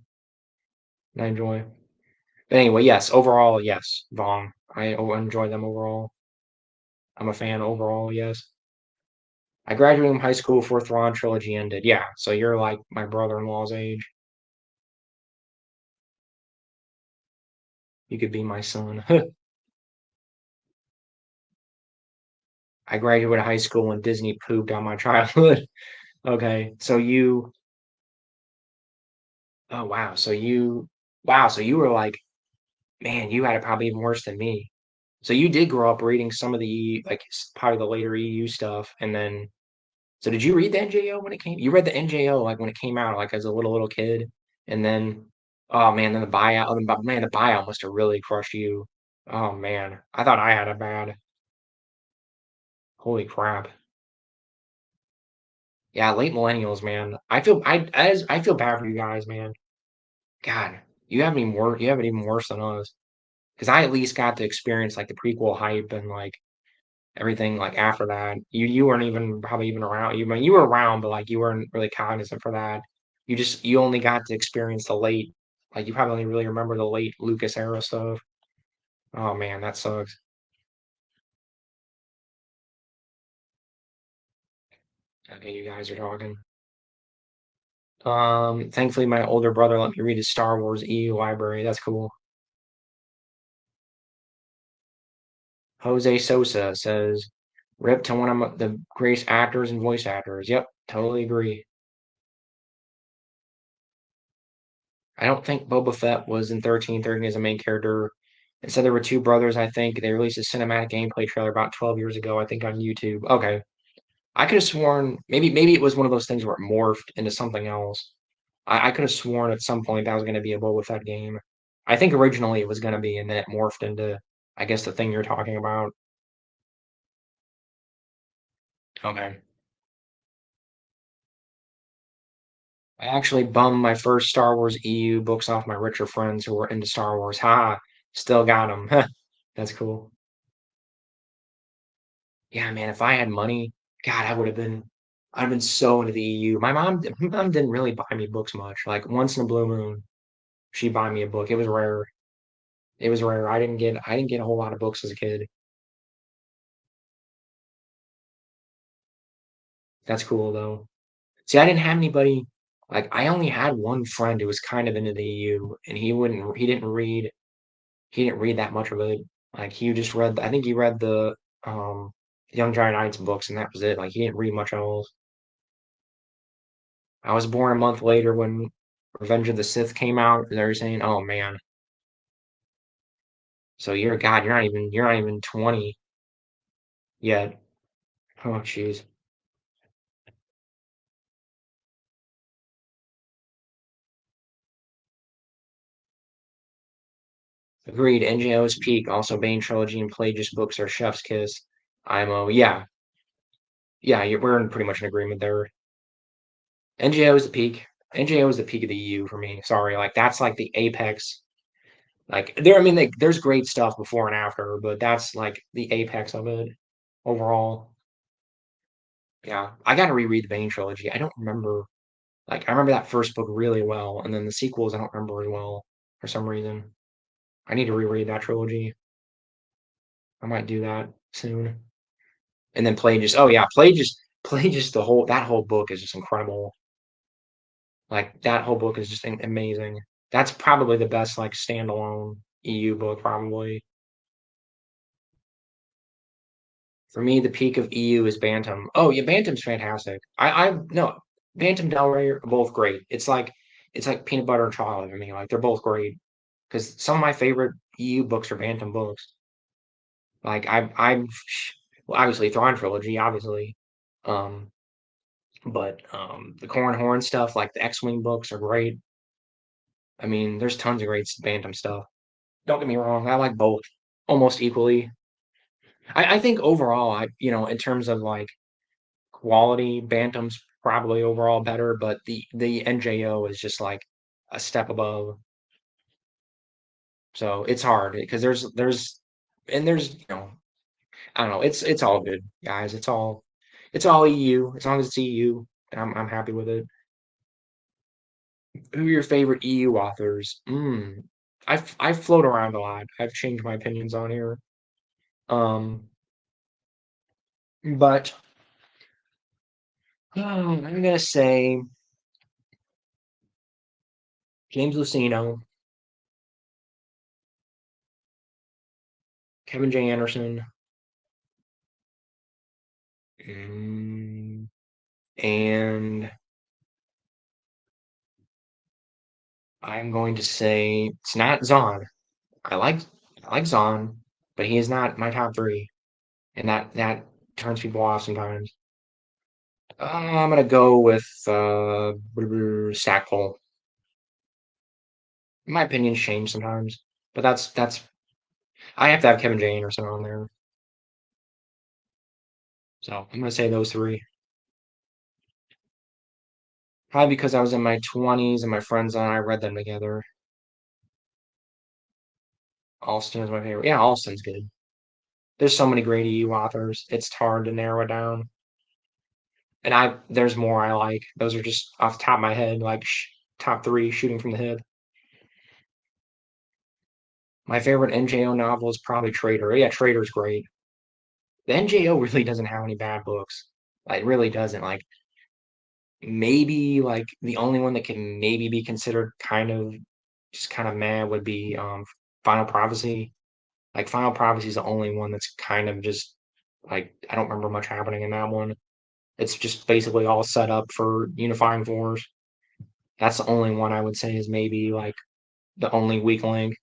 And I enjoy. But anyway, yes. Overall, yes. Vong. Enjoy them overall. I'm a fan overall, yes. I graduated from high school before Thrawn trilogy ended. Yeah, so you're like my brother-in-law's age. You could be my son. I graduated high school when Disney pooped on my childhood. Okay, so oh wow, so you were like, man, you had it probably even worse than me. So you did grow up reading some of the like probably the later EU stuff, and then so did you read the NJO when it came? You read the NJO like when it came out, like as a little kid, and then oh man, then the buyout. Man, the buyout must have really crushed you. Oh man, I thought I had a bad. Holy crap. Yeah, late millennials, man. I feel bad for you guys, man. God, you have it even worse than us. Because I at least got to experience like the prequel hype and like everything like after that. You weren't even probably even around. You were around, but like you weren't really cognizant for that. You only got to experience the late, like you probably only really remember the late Lucas era stuff. Oh man, that sucks. Okay, you guys are talking. Thankfully my older brother let me read his Star Wars EU library. That's cool. Jose Sosa says, "Rip to one of the greatest actors and voice actors." Yep, totally agree. I don't think Boba Fett was in 13 as a main character. It said there were two brothers, I think. They released a cinematic gameplay trailer about 12 years ago, I think, on YouTube. Okay. I could have sworn maybe it was one of those things where it morphed into something else. I could have sworn at some point that was going to be a Boba Fett game. I think originally it was going to be, and then it morphed into, I guess, the thing you're talking about. Okay. I actually bummed my first Star Wars EU books off my richer friends who were into Star Wars. Ha! Still got them. That's cool. Yeah, man, if I had money, God, I'd have been so into the EU. My mom didn't really buy me books much, like once in a blue moon. She'd buy me a book. It was rare. It was rare. I didn't get a whole lot of books as a kid. That's cool though. See, I didn't have anybody like I only had one friend who was kind of into the EU, and he didn't read that much of it. Like he just read I think he read the um Young Giant Knights books and that was it. Like he didn't read much else. I was born a month later when Revenge of the Sith came out, and they were saying, "Oh man, so you're God, you're not even 20 yet." Oh jeez. Agreed. NJO's peak. Also, Bane trilogy and Plagueis books are chef's kiss. IMO. Yeah, yeah. We're in pretty much an agreement there. NGO is the peak. NGO is the peak of the EU for me. Sorry, like that's like the apex. Like there, I mean, like, there's great stuff before and after, but that's like the apex of it overall. Yeah, I got to reread the Bane trilogy. I don't remember. Like I remember that first book really well, and then the sequels I don't remember as well for some reason. I need to reread that trilogy. I might do that soon. And then Plagueis. Oh yeah, Plagueis. The whole book is just incredible. Like that whole book is just amazing. That's probably the best like standalone EU book, probably. For me, the peak of EU is Bantam. Oh yeah, Bantam's fantastic. I no, Bantam Del Rey are both great. It's like peanut butter and chocolate for me. Like they're both great because some of my favorite EU books are Bantam books. Like I've well, obviously Thrawn trilogy, obviously. Um, but the Corran Horn stuff, like the X-Wing books, are great. I mean, there's tons of great Bantam stuff. Don't get me wrong, I like both almost equally. I think overall, in terms of like quality, Bantam's probably overall better, but the NJO is just like a step above. So it's hard because there's I don't know. It's all good, guys. It's all EU. As long as it's EU, I'm happy with it. Who are your favorite EU authors? I float around a lot. I've changed my opinions on here. Um, but I'm gonna say James Luceno, Kevin J. Anderson, mm, and I'm going to say it's not Zahn. I like I like Zahn, but he is not my top three, and that turns people off sometimes. I'm gonna go with Stackpole. My opinions change sometimes, but that's I have to have Kevin J. Anderson on there, so I'm gonna say those three. Probably because I was in my 20s and my friends and I read them together. Alston is my favorite. Yeah, Alston's good. There's so many great EU authors. It's hard to narrow it down. And there's more I like. Those are just off the top of my head, like top three shooting from the hip. My favorite NJO novel is probably Trader. Yeah, Trader's great. The NJO really doesn't have any bad books. Like, it really doesn't. Like, maybe like the only one that can maybe be considered kind of just kind of mad would be Final Prophecy. Like Final Prophecy is the only one that's kind of just like I don't remember much happening in that one. It's just basically all set up for unifying force. That's the only one I would say is maybe like the only weak link.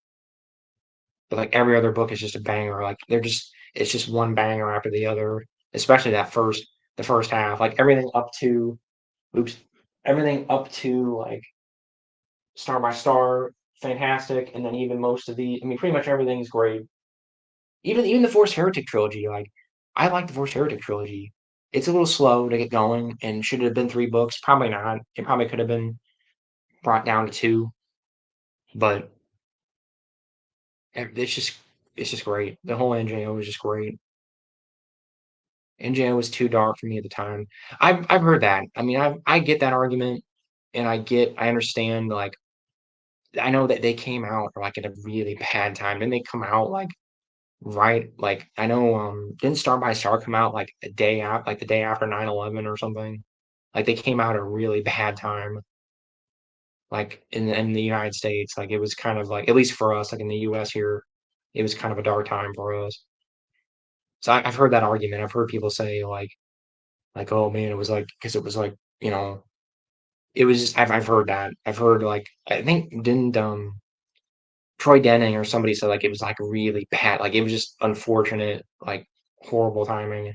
But like every other book is just a banger. Like it's just one banger after the other. Especially the first half. Like everything up to oops. Everything up to like Star by Star, fantastic, and then even most of the I mean pretty much everything's great. Even the Force Heretic trilogy, like I like the Force Heretic trilogy. It's a little slow to get going, and should it have been three books? Probably not. It probably could have been brought down to two, but it's just great. The whole NJO was just great. NJO was too dark for me at the time. I've heard that. I mean, I get that argument, and I understand like I know that they came out like at a really bad time. Didn't they come out right like I know didn't Star by Star come out like a day out like the day after 9/11 or something? Like they came out at a really bad time, like in the United States. Like it was kind of like at least for us, like in the US here, it was kind of a dark time for us. So I've heard that argument. I've heard people say like oh man, it was like because it was like you know it was just I've heard that I've heard like I think didn't Troy Denning or somebody said like it was like really bad, like it was just unfortunate, like horrible timing.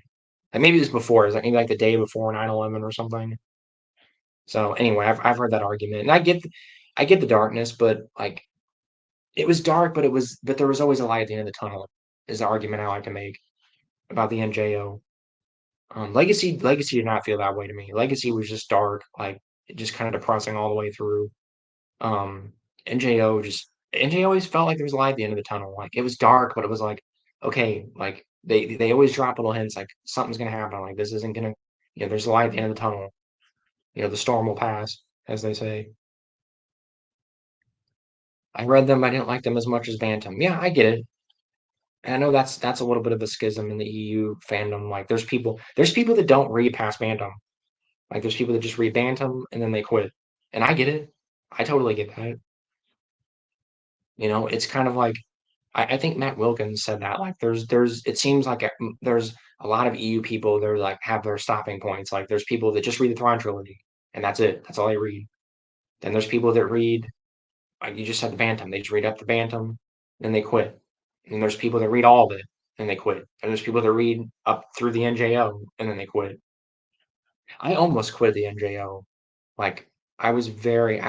Like maybe it was before, it was like maybe like the day before 9/11 or something. So anyway, I've heard that argument, and I get the darkness, but like it was dark, but there was always a light at the end of the tunnel. Is the argument I like to make about the NJO. Legacy did not feel that way to me. Legacy was just dark, like just kind of depressing all the way through. Um, NJ always felt like there was a light at the end of the tunnel. Like it was dark, but it was like, okay, like they always drop little hints like something's gonna happen. Like this isn't gonna, there's a light at the end of the tunnel. The storm will pass, as they say. I read them. I didn't like them as much as Bantam. Yeah, I get it. And I know that's a little bit of a schism in the EU fandom. Like there's people that don't read past Bantam. Like there's people that just read Bantam and then they quit. And I get it. I totally get that. It's kind of like I think Matt Wilkins said that like it seems like there's a lot of EU people they're like have their stopping points. Like there's people that just read the Thrawn trilogy and that's it. That's all they read. Then there's people that read like you just said the Bantam. They just read up the Bantam, then they quit. And there's people that read all of it and they quit. And there's people that read up through the NJO and then they quit. I almost quit the NJO. Like I was very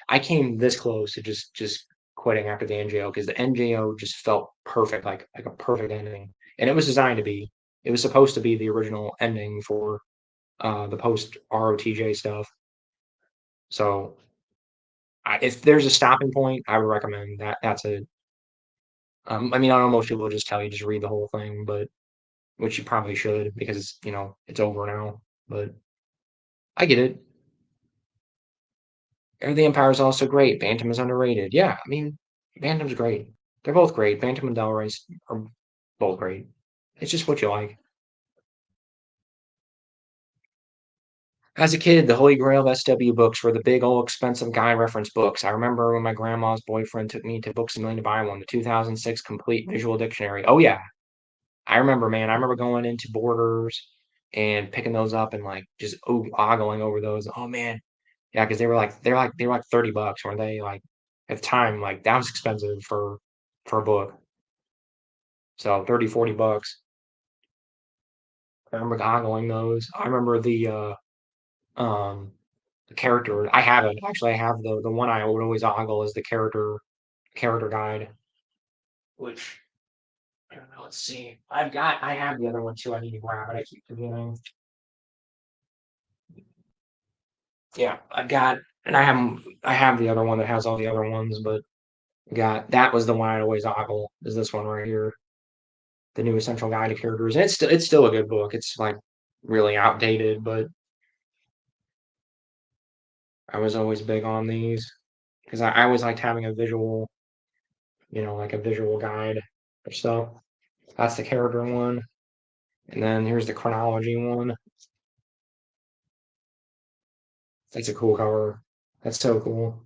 I came this close to just quitting after the NJO because the NJO just felt perfect, like a perfect ending. And it was designed to be. It was supposed to be the original ending for the post ROTJ stuff. So if there's a stopping point, I would recommend that. That's it. I mean, I know most people will just tell you just read the whole thing, but which you probably should because it's over now. But I get it. The Empire is also great. Bantam is underrated. Yeah, I mean, Bantam's great. They're both great. Bantam and Del Rey's are both great. It's just what you like. As a kid, the Holy Grail of SW books were the big old expensive guy reference books. I remember when my grandma's boyfriend took me to Books a Million to buy one, the 2006 Complete Visual Dictionary. Oh yeah, I remember, man. I remember going into Borders and picking those up and like just ogling over those. Oh man, yeah, because they were like $30, weren't they? Like at the time, like that was expensive for a book. So 30, $40. I remember goggling those. I remember um the character. I have it. Actually, I have the one I would always ogle is the character guide, which I don't know, let's see. I have the other one too. I need to grab it. I keep forgetting. Yeah, I have the other one that has all the other ones, but that was the one I'd always ogle, is this one right here, the new essential guide to characters. And it's still a good book. It's like really outdated, but I was always big on these because I always liked having a visual, like a visual guide or stuff. That's the character one. And then here's the chronology one. That's a cool cover. That's so cool.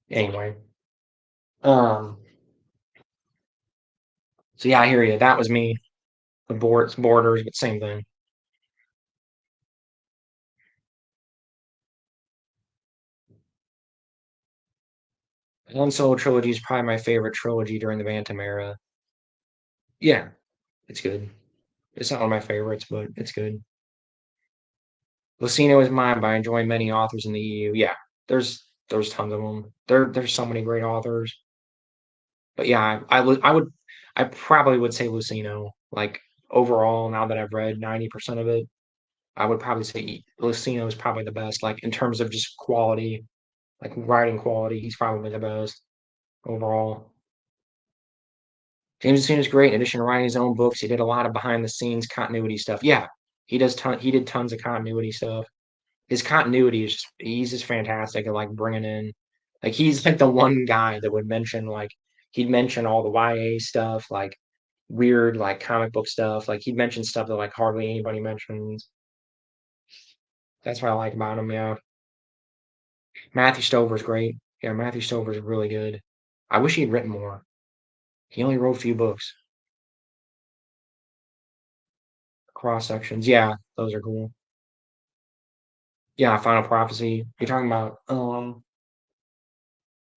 Anyway, um, so yeah, I hear you. That was me. The borders, but same thing. One Solo trilogy is probably my favorite trilogy during the Bantam era. Yeah, it's good. It's not one of my favorites, but it's good. Lucino is mine, but I enjoy many authors in the EU. Yeah, there's tons of them. There's so many great authors. But yeah, I probably would say Lucino. Like overall, now that I've read 90% of it, I would probably say Lucino is probably the best. Like in terms of just quality, like writing quality, he's probably the best overall. James Lucino is great. In addition to writing his own books, he did a lot of behind the scenes continuity stuff. Yeah, he did tons of continuity stuff. His continuity is he's just fantastic at like bringing in. Like he's like the one guy that would mention like he'd mention all the YA stuff, like weird like comic book stuff. Like he'd mention stuff that like hardly anybody mentions. That's what I like about him. Yeah, Matthew Stover's great. Yeah, Matthew Stover's really good. I wish he'd written more. He only wrote a few books. Cross sections. Yeah, those are cool. Yeah, Final Prophecy. You're talking about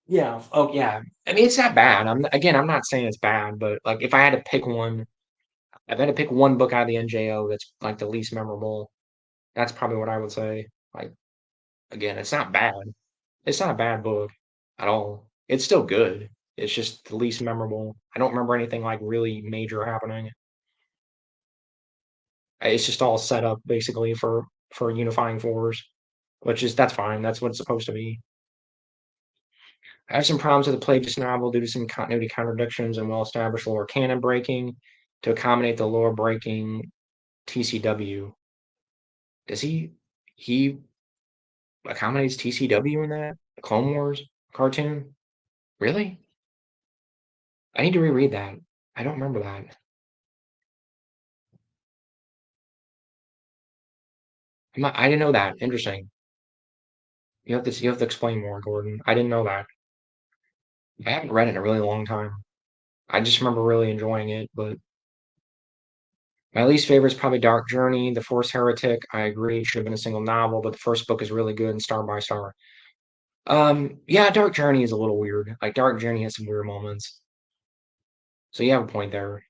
yeah. Oh yeah. I mean it's not bad. I'm not saying it's bad, but like if I had to pick one, if I had to pick one book out of the NJO that's like the least memorable, that's probably what I would say. Like again, it's not bad. It's not a bad book at all. It's still good. It's just the least memorable. I don't remember anything like really major happening. It's just all set up basically for unifying force, which is that's fine. That's what it's supposed to be. I have some problems with the Plagueis novel due to some continuity contradictions and well-established lore canon breaking to accommodate the lore breaking TCW. Does he accommodates TCW in that? The Clone Wars cartoon? Really? I need to reread that. I don't remember that. I didn't know that. Interesting. You have to explain more, Gordon. I didn't know that. I haven't read it in a really long time. I just remember really enjoying it, but my least favorite is probably Dark Journey, The Force Heretic. I agree, it should have been a single novel, but the first book is really good and Star by Star. Yeah, Dark Journey is a little weird. Like Dark Journey has some weird moments. So you have a point there.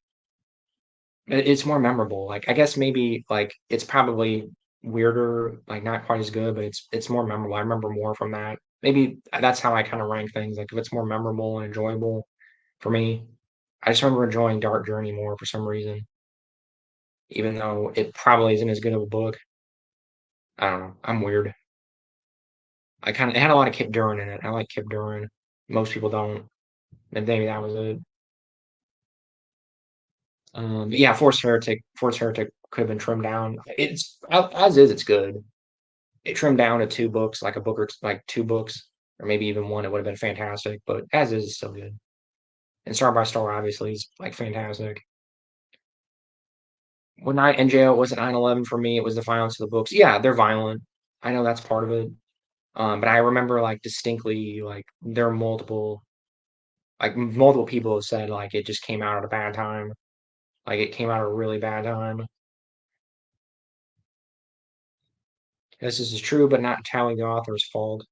It's more memorable. Like I guess maybe like it's probably weirder, like not quite as good, but it's more memorable. I remember more from that. Maybe that's how I kind of rank things. Like if it's more memorable and enjoyable for me, I just remember enjoying Dark Journey more for some reason, even though it probably isn't as good of a book. I don't know. I'm weird. I kind of it had a lot of Kip Duran in it. I like Kip Duran. Most people don't. And maybe that was it. But yeah, Force Heretic could have been trimmed down. It's as is. It's good. It trimmed down to two books, like a book or like two books, or maybe even one. It would have been fantastic. But as is, it's still good. And Star by Star obviously is like fantastic. When I NJO wasn't 9/11 for me, it was the violence of the books. Yeah, they're violent. I know that's part of it. But I remember like distinctly like there are multiple people have said like it just came out at a bad time. Like it came out at a really bad time. This is true, but not entirely the author's fault.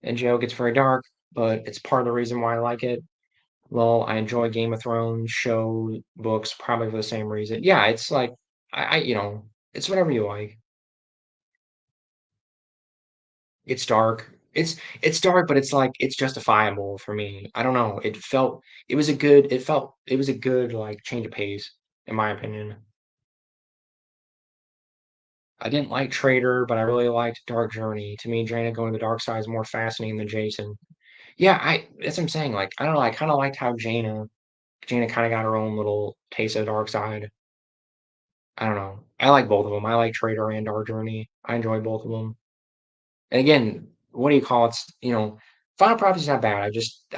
And Joe gets very dark, but it's part of the reason why I like it. Well, I enjoy Game of Thrones show books probably for the same reason. Yeah, it's like it's whatever you like. It's dark. It's dark, but it's like it's justifiable for me. I don't know. It was a good like change of pace, in my opinion. I didn't like Traitor, but I really liked Dark Journey. To me, Jaina going to the dark side is more fascinating than Jason. Yeah, I that's what I'm saying. Like, I don't know, I kind of liked how Jaina kind of got her own little taste of the dark side. I don't know. I like both of them. I like Traitor and Dark Journey. I enjoy both of them. And again, what do you call it? Final Prophecy's not bad. I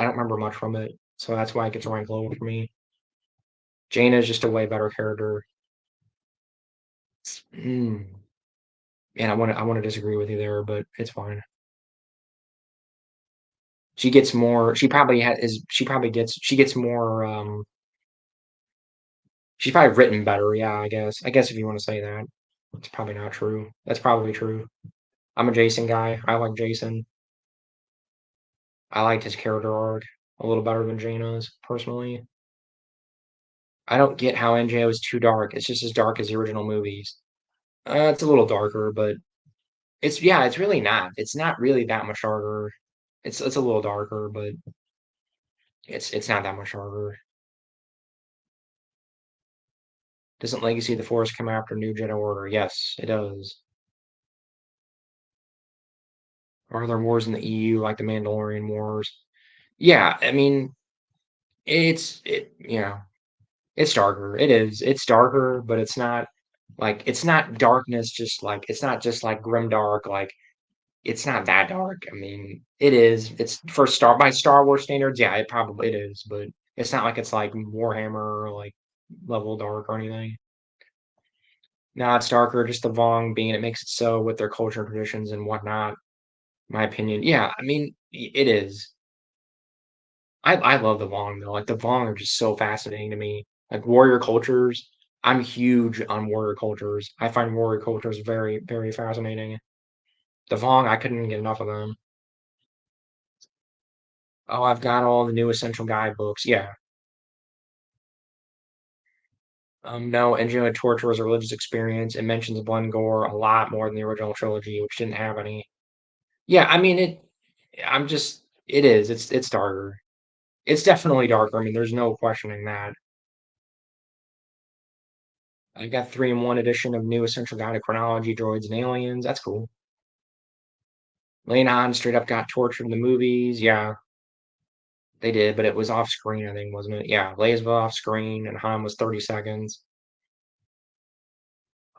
don't remember much from it, so that's why it gets ranked low for me. Jaina is just a way better character. Mm. And I want to disagree with you there, but it's fine. She gets more. She probably has. Is she probably gets. She gets more. She's probably written better. Yeah, I guess. I guess if you want to say that, it's probably not true. That's probably true. I'm a Jason guy. I like Jason. I liked his character arc a little better than Jaina's personally. I don't get how NJO is too dark. It's just as dark as the original movies. It's a little darker, but it's really not. It's not really that much darker. It's a little darker, but it's not that much darker. Doesn't Legacy of the Force come after New Jedi Order? Yes, it does. Are there wars in the EU like the Mandalorian Wars? Yeah, I mean, it's darker. It is. It's darker, but it's not darkness. Just like it's not just like grim dark. Like it's not that dark. I mean, it is. It's for Star by Star Wars standards, yeah, it is, but it's not like it's like Warhammer or like level dark or anything. No, it's darker, just the Vong being it makes it so with their culture and traditions and whatnot, my opinion. Yeah, I mean, it is. I love the Vong though. Like the Vong are just so fascinating to me. Like warrior cultures. I'm huge on warrior cultures. I find warrior cultures very, very fascinating. The Vong, I couldn't get enough of them. Oh, I've got all the new Essential Guidebooks. Yeah. No, Enjoy Torture as a religious experience. It mentions blood gore a lot more than the original trilogy, which didn't have any. Yeah, I mean it. I'm just. It is. It's darker. It's definitely darker. I mean, there's no questioning that. I got 3-in-1 edition of New Essential Guide to Chronology, Droids, and Aliens. That's cool. Lane Han straight up got tortured in the movies. Yeah, they did, but it was off screen, I think, wasn't it? Yeah, Leia's off screen, and Han was 30 seconds.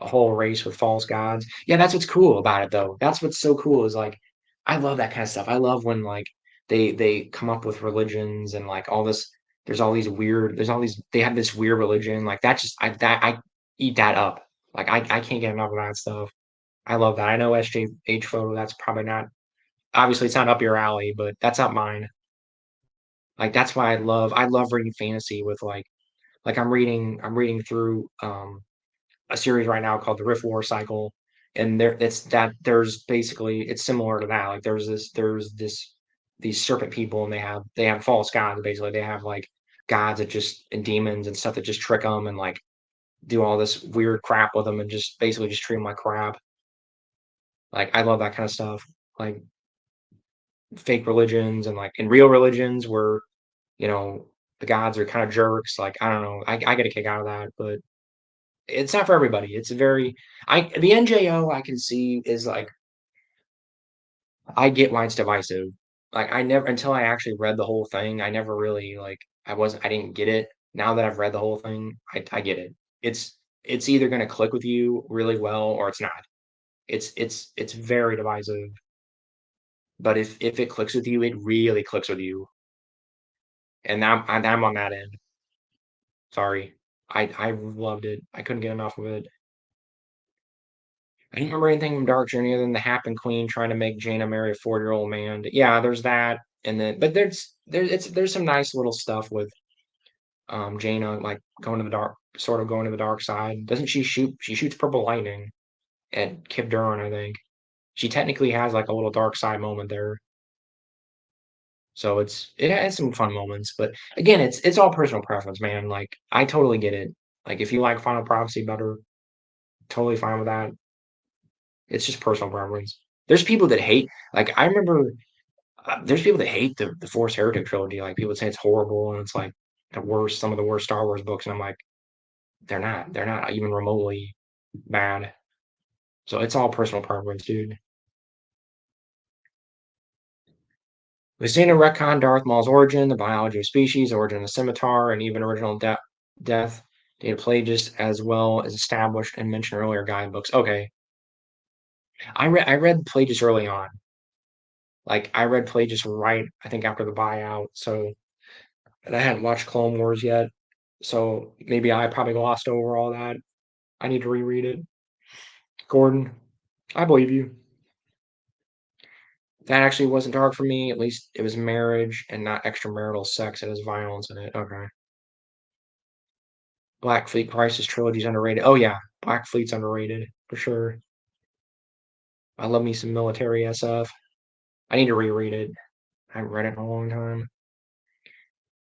A whole race with false gods. Yeah, that's what's cool about it, though. That's what's so cool is like, I love that kind of stuff. I love when like they come up with religions and like all this. There's all these weird. There's all these. They have this weird religion. Like that just I eat that up. Like I can't get enough of that stuff. I love that. I know SJH photo. That's probably not obviously it's not up your alley, but that's up mine. Like that's why I love reading fantasy with like I'm reading through a series right now called the Rift War Cycle, and there's basically it's similar to that. Like there's these serpent people, and they have false gods. Basically, they have like gods that just and demons and stuff that just trick them and like do all this weird crap with them and just basically just treat them like crap. Like I love that kind of stuff. Like fake religions and like in real religions where the gods are kind of jerks. Like I don't know, I get a kick out of that, but it's not for everybody. It's a very I the NJO I can see is like I get why it's divisive. Like I never until I actually read the whole thing, I never really like I didn't get it. Now that I've read the whole thing, I get it. It's either gonna click with you really well or it's not. It's very divisive. But if it clicks with you, it really clicks with you. And I'm on that end. Sorry. I loved it. I couldn't get enough of it. I don't remember anything from Dark Journey other than the Happen Queen trying to make Jaina marry a 40-year-old man. Yeah, there's that, and then but there's some nice little stuff with Jaina like going to the dark, sort of going to the dark side. Doesn't she shoot? She shoots purple lightning at Kip Duran, I think. She technically has like a little dark side moment there. So it has some fun moments, but again, it's all personal preference, man. Like I totally get it. Like if you like Final Prophecy better, totally fine with that. It's just personal preference. There's people that hate. Like I remember, there's people that hate the Force Heretic trilogy. Like people say it's horrible and it's like some of the worst Star Wars books. And I'm like, they're not. They're not even remotely bad. So it's all personal preference, dude. We've seen a retcon Darth Maul's origin, the biology of species, origin of the scimitar, and even original death. Data Plagueis, as well as established and mentioned earlier guidebooks. Okay, I read Plagueis early on. Like I read Plagueis right, I think after the buyout. So and I hadn't watched Clone Wars yet. So maybe I probably glossed over all that. I need to reread it. Gordon, I believe you. That actually wasn't dark for me. At least it was marriage and not extramarital sex. It has violence in it. Okay. Black Fleet Crisis trilogy's underrated. Oh yeah, Black Fleet's underrated for sure. I love me some military SF. I need to reread it. I haven't read it in a long time.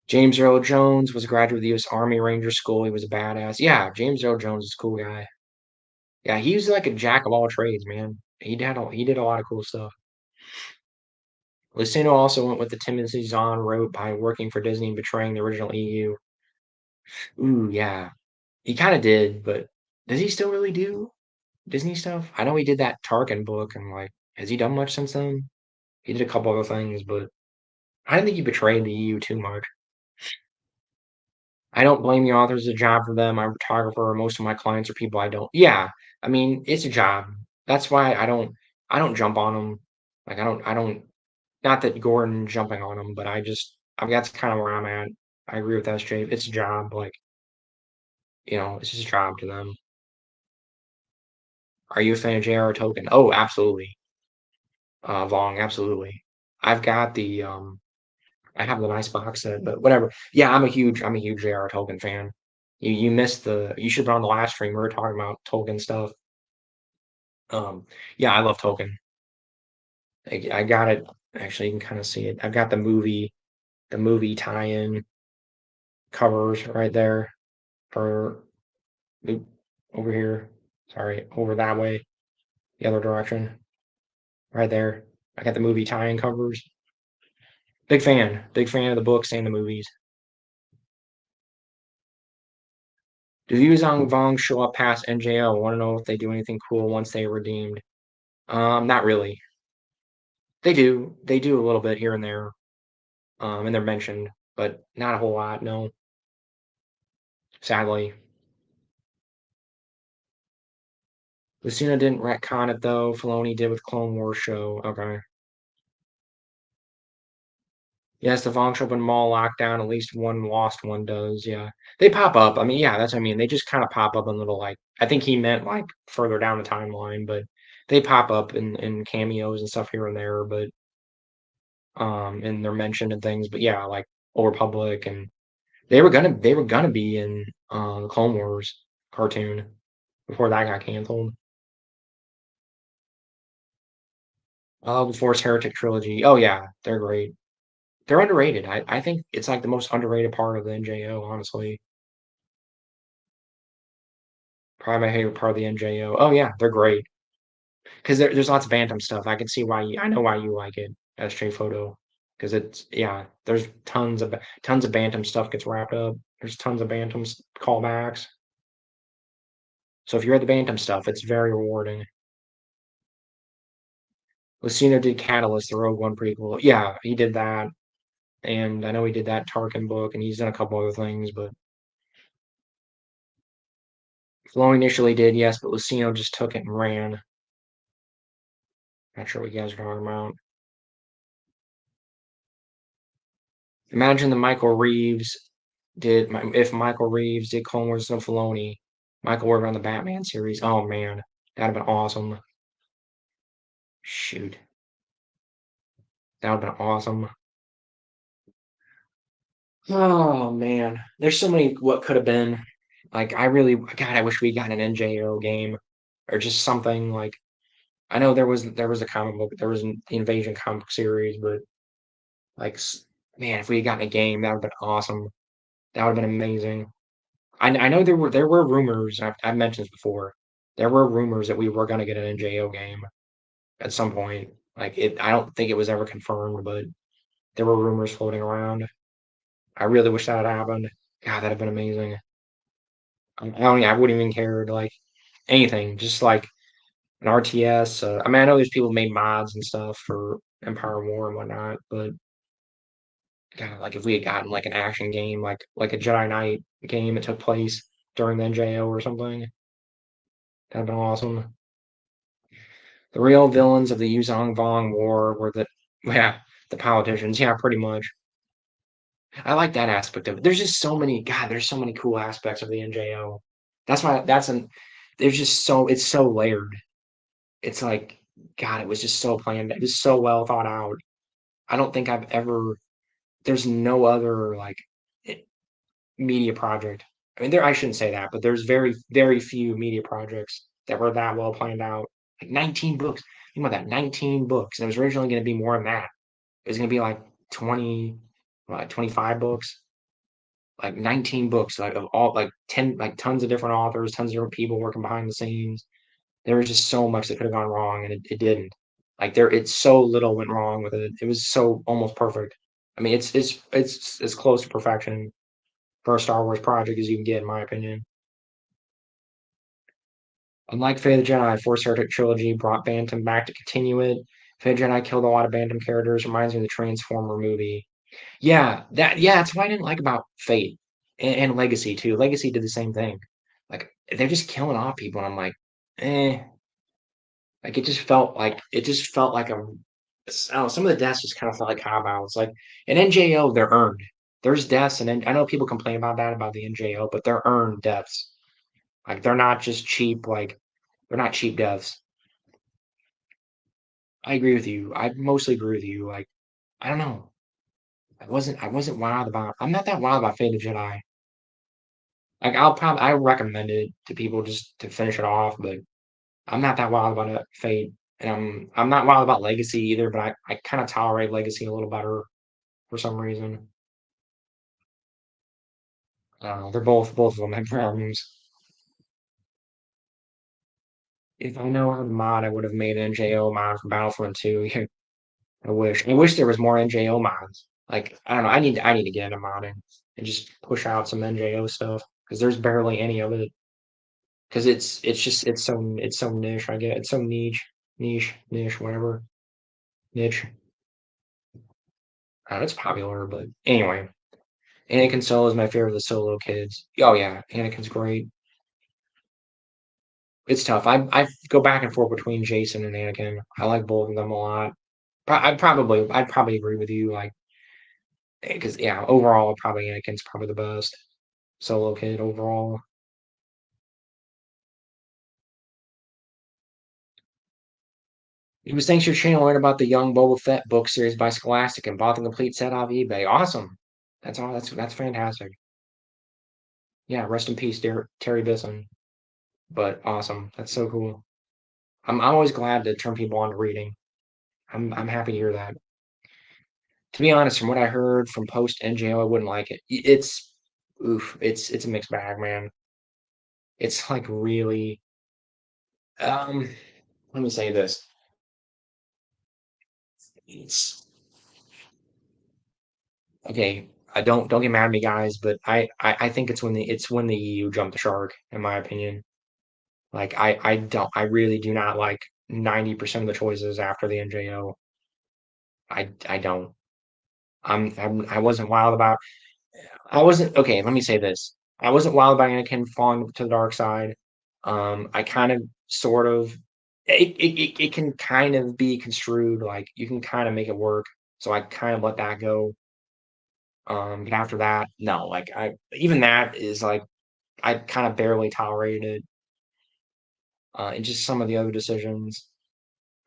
James Earl Jones was a graduate of the U.S. Army Ranger School. He was a badass. Yeah, James Earl Jones is a cool guy. Yeah, he was like a jack of all trades, man. He did a lot of cool stuff. Lucino also went with the Timothy Zahn route by working for Disney and betraying the original EU. Ooh, yeah. He kind of did, but does he still really do Disney stuff? I know he did that Tarkin book, and like, has he done much since then? He did a couple other things, but I don't think he betrayed the EU too much. I don't blame the authors. It's a job for them. I'm a photographer. Most of my clients are people I don't. Yeah, I mean, it's a job. That's why I don't jump on them. Like I don't not that Gordon jumping on him, but I mean that's kind of where I'm at. I agree with SJ. It's a job, like, it's just a job to them. Are you a fan of JR Token? Oh, absolutely. Vong, absolutely. I've got I have the nice box set, but whatever. Yeah, I'm a huge JR Tolkien fan. You should have been on the last stream. We were talking about Tolkien stuff. Um, yeah, I love Tolkien. I got it. Actually, you can kind of see it. I've got the movie tie-in covers right there for oop, over here. Sorry, over that way, the other direction, right there. I got the movie tie-in covers. Big fan of the books and the movies. Do Yuzong Vong show up past NJO? Want to know if they do anything cool once they are redeemed? Not really. They do. They do a little bit here and there. And they're mentioned, but not a whole lot. No, sadly. Lucina didn't retcon it though. Filoni did with Clone Wars show. Okay. Yes, the Vong Shop and Mall lockdown. At least one lost one does. Yeah, they pop up. I mean, yeah, that's. I mean, they just kind of pop up in little like. I think he meant like further down the timeline, but they pop up in cameos and stuff here and there. But and they're mentioned and things. But yeah, like Old Republic, and they were gonna be in the Clone Wars cartoon before that got canceled. The Force Heretic trilogy. Oh yeah, they're great. They're underrated. I think it's like the most underrated part of the NJO, honestly. Probably my favorite part of the NJO. Oh yeah, they're great because there's lots of Bantam stuff. I can see why I know why you like it, SJ Photo, because it's yeah. There's tons of Bantam stuff gets wrapped up. There's tons of Bantam callbacks. So if you read the Bantam stuff, it's very rewarding. Lucino did Catalyst, the Rogue One prequel. Yeah, he did that, and I know he did that Tarkin book, and he's done a couple other things, but Filoni initially did, yes, but Lucino just took it and ran. Not sure what you guys are talking about. Imagine the Michael Reeves if Michael Reeves did Clone Wars and Filoni, Michael would run the Batman series. Oh man, that'd have been awesome. Shoot, that would have been awesome. Oh man, there's so many what could have been. Like God, I wish we got an NJO game or just something like. I know there was a comic book, there was an Invasion comic book series, but like, man, if we had gotten a game, that would have been awesome. That would have been amazing. I know there were rumors. I've mentioned this before. There were rumors that we were going to get an NJO game at some point. Like it, I don't think it was ever confirmed, but there were rumors floating around. I really wish that had happened. God, that'd have been amazing. I wouldn't even care to like anything. Just like an RTS. I mean, I know there's people who made mods and stuff for Empire War and whatnot, but God, like if we had gotten like an action game, like a Jedi Knight game that took place during the NJO or something, that'd been awesome. The real villains of the Yuzong Vong War were yeah, the politicians. Yeah, pretty much. I like that aspect of it. There's just so many, God, there's so many cool aspects of the NJO. That's why there's just it's so layered. It's like, God, it was just so planned. It was so well thought out. I don't think there's no other like media project. I mean, I shouldn't say that, but there's very, very few media projects that were that well planned out. Like 19 books. Think about that, 19 books. And it was originally going to be more than that. It was going to be like 20, like 25 books, like 19 books, like of all, like 10, like tons of different authors, tons of different people working behind the scenes. There was just so much that could have gone wrong, and it didn't. Like it's so little went wrong with it. It was so almost perfect. I mean, it's as close to perfection for a Star Wars project as you can get, in my opinion. Unlike Fate of the Jedi, Force Heretic trilogy brought Bantam back to continue it. Fate of the Jedi killed a lot of Bantam characters. Reminds me of the Transformer movie. Yeah, that's what I didn't like about Fate and Legacy too. Legacy did the same thing. Like they're just killing off people, and I'm like, eh. Like it just felt like a I don't know, some of the deaths just kind of felt like cop outs. Like an NJO, they're earned. There's deaths, and I know people complain about that about the NJO, but they're earned deaths. Like they're not just cheap. Like they're not cheap deaths. I agree with you. I mostly agree with you. Like I don't know. I wasn't wild about. I'm not that wild about Fate of the Jedi. Like I recommend it to people just to finish it off, but I'm not that wild about it, Fate, and I'm not wild about Legacy either. But I kind of tolerate Legacy a little better for some reason. I don't know. They're both of them have problems. If I know how to mod, I would have made an NJO mod for Battlefront 2. I wish. I wish there was more NJO mods. Like I don't know. I need to get into modding and just push out some NJO stuff because there's barely any of it. Because it's just it's so niche. I get it's so niche whatever niche. It's popular, but anyway, Anakin Solo is my favorite of the Solo kids. Oh yeah, Anakin's great. It's tough. I go back and forth between Jason and Anakin. I like both of them a lot. I'd probably agree with you. Like because yeah, overall probably Anakin's probably the best Solo kid overall. It was thanks to your channel learned about the Young Boba Fett book series by Scholastic and bought the complete set off eBay. Awesome. That's all. That's fantastic. Yeah, rest in peace, dear Terry Bisson. But awesome. That's so cool. I'm always glad to turn people on to reading. I'm happy to hear that. To be honest, from what I heard from post NJO, I wouldn't like it. It's oof. It's a mixed bag, man. It's like really. Um, Let me say this. It's okay. I don't get mad at me, guys, but I think it's when the EU jumped the shark, in my opinion. Like I really do not like 90% of the choices after the NJO. I don't. I wasn't wild about. I wasn't okay. Let me say this: I wasn't wild about Anakin falling to the dark side. I kind of, sort of, it can kind of be construed like you can kind of make it work. So I kind of let that go. But after that, no, like I even that is like I kind of barely tolerated it. And just some of the other decisions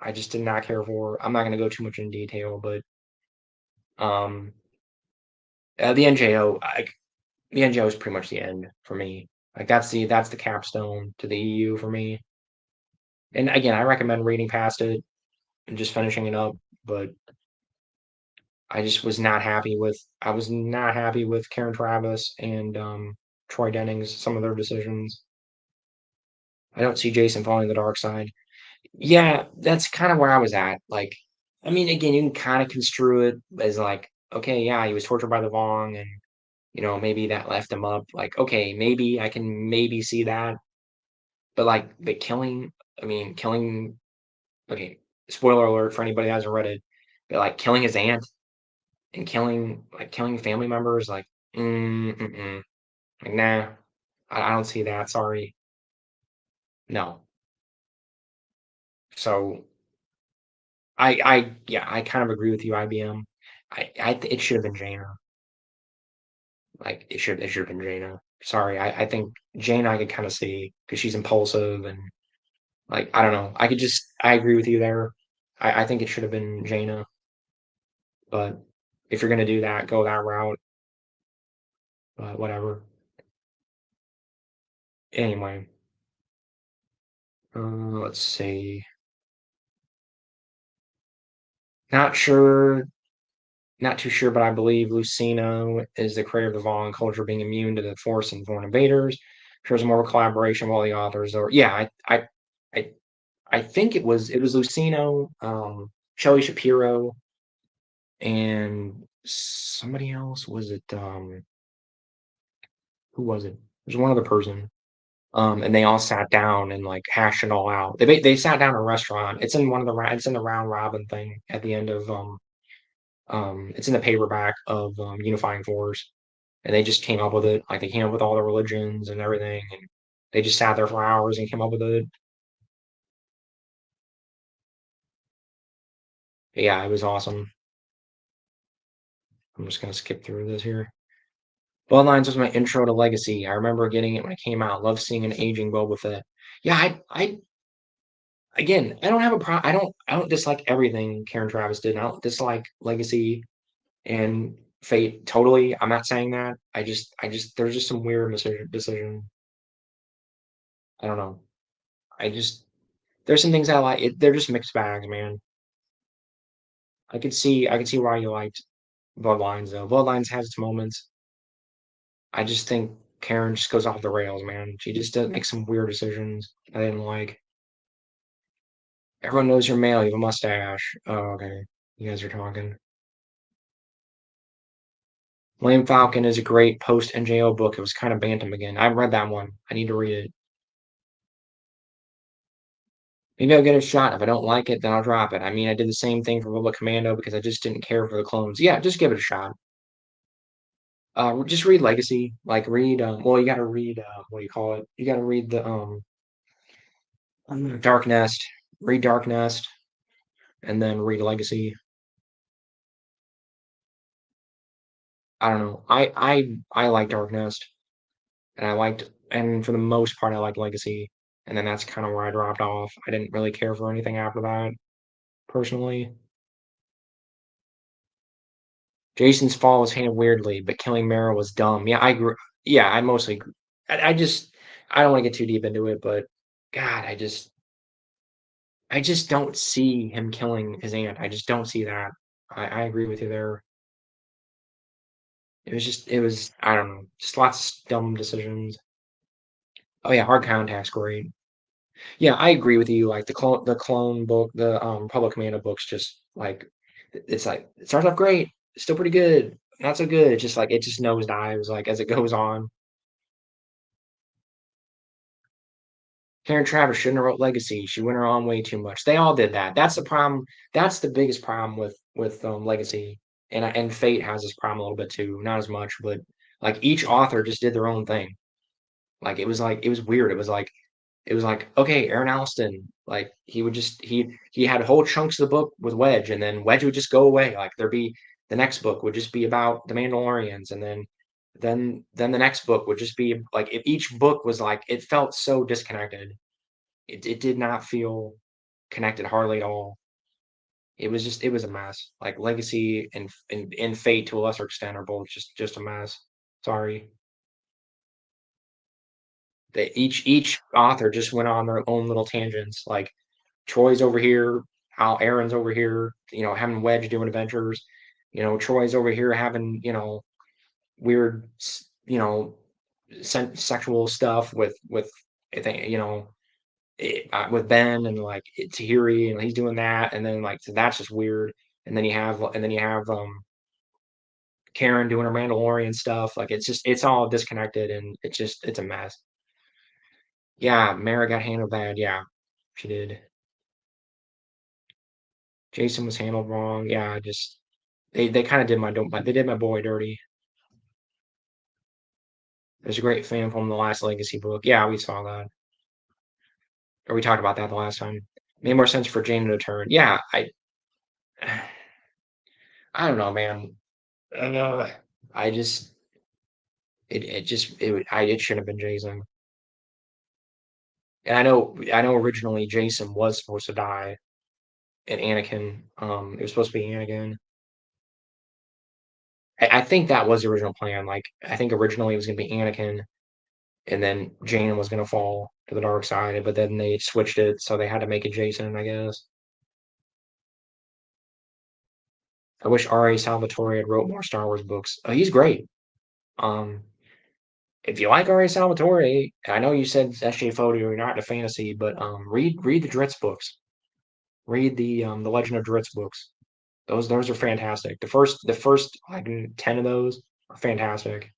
I just did not care for. I'm not going to go too much in detail, but um, the NJO, the NGO is pretty much the end for me. Like that's the capstone to the EU for me. And again, I recommend reading past it and just finishing it up. But I just was not happy with Karen Travis and Troy Dennings, some of their decisions. I don't see Jason falling the dark side. Yeah, that's kind of where I was at. Like, I mean, again, you can kind of construe it as like, okay, yeah, he was tortured by the Vong, and maybe that left him up. Like, okay, maybe I can maybe see that. But like the killing, I mean, killing. Okay, spoiler alert for anybody that hasn't read it. But like killing his aunt and killing family members, like, mm-mm. Like, nah, I don't see that. Sorry, no. So yeah, I kind of agree with you, IBM. It should have been Jaina. Like it should have been Jaina. Sorry, I think Jaina I could kind of see because she's impulsive and like I don't know. I agree with you there. I think it should have been Jaina. But if you're gonna do that, go that route. But whatever. Anyway, let's see. Not sure, not too sure, but I believe Lucino is the creator of the Vaughn culture, being immune to the Force and foreign invaders. Shows more of a collaboration with all the authors. Or yeah, I, I think it was Lucino, Shelley Shapiro, and somebody else. Was it who was it? It was one other person. And they all sat down and like hashed it all out. They sat down in a restaurant. It's in the round robin thing at the end of it's in the paperback of Unifying Force, and they just came up with it. Like they came up with all the religions and everything, and they just sat there for hours and came up with it. Yeah, it was awesome. I'm just gonna skip through this here. Bloodlines was my intro to Legacy. I remember getting it when it came out. Love seeing an aging Boba Fett. Yeah, I again, I don't have a problem. I don't dislike everything Karen Travis did. I don't dislike Legacy and Fate totally. I'm not saying that. I just there's just some weird decision. I don't know. I just there's some things I like. They're just mixed bags, man. I could see why you liked Bloodlines though. Bloodlines has its moments. I just think Karen just goes off the rails, man. She just does make some weird decisions I didn't like. Everyone knows you're male. You have a mustache. Oh, okay. You guys are talking. Lame Falcon is a great post NJO book. It was kind of Bantam again. I haven't read that one. I need to read it. Maybe I'll get a shot. If I don't like it, then I'll drop it. I mean, I did the same thing for Rebel Commando because I just didn't care for the clones. Yeah, just give it a shot. Just read Legacy. Like read. Well, you got to read. What do you call it? You got to read the Dark Nest. Read Dark Nest, and then read Legacy. I don't know. I like Dark Nest, and and for the most part, I liked Legacy, and then that's kind of where I dropped off. I didn't really care for anything after that, personally. Jason's fall was handled weirdly, but killing Mara was dumb. Yeah, I agree. Yeah, I mostly. I just. I don't want to get too deep into it, but God, I just don't see him killing his aunt. I just don't see that. I agree with you there. It was. I don't know, just lots of dumb decisions. Oh yeah, hard contact's great. Yeah, I agree with you. Like the clone book, the Public Commando books, just it's like it starts off great, it's still pretty good, not so good. It's just like it just nosedives like as it goes on. Karen Travis shouldn't have wrote Legacy. She went her own way too much. They all did that. That's the problem. That's the biggest problem with Legacy, and Fate has this problem a little bit too. Not as much, but like each author just did their own thing. Like it was weird. It was like, okay, Aaron Alston, like he would just he had whole chunks of the book with Wedge, and then Wedge would just go away. Like there'd be the next book would just be about the Mandalorians, and then the next book would just be like if each book was like it felt so disconnected. It did not feel connected hardly at all. It was a mess. Like Legacy and Fate to a lesser extent are both just a mess. Sorry. They each author just went on their own little tangents. Like Troy's over here, Al Aaron's over here, having Wedge doing adventures. Troy's over here having, weird, sexual stuff with I think, with Ben and like Tahiri, and he's doing that, and then like so that's just weird. And then you have Karen doing her Mandalorian stuff. Like it's all disconnected, and it's a mess. Yeah, Mara got handled bad. Yeah, she did. Jason was handled wrong. Yeah, just they kind of did they did my boy dirty. There's a great fan from the last Legacy book. Yeah, we saw that. Or we talked about that the last time. Made more sense for Jane to turn. Yeah, I don't know, man. Uh, I just it just it should have been Jason. And I know originally Jason was supposed to die and Anakin. It was supposed to be Anakin. I think that was the original plan. Like I think originally it was gonna be Anakin, and then Jane was gonna fall to the dark side, but then they switched it, so they had to make it Jason, I guess. I wish R.A. Salvatore had wrote more Star Wars books. He's great. Um, if you like R.A. Salvatore, I know you said S.J. Fodio, you're not into fantasy, but read the Dritz books. Read the Legend of Dritz books. Those are fantastic. The first like 10 of those are fantastic.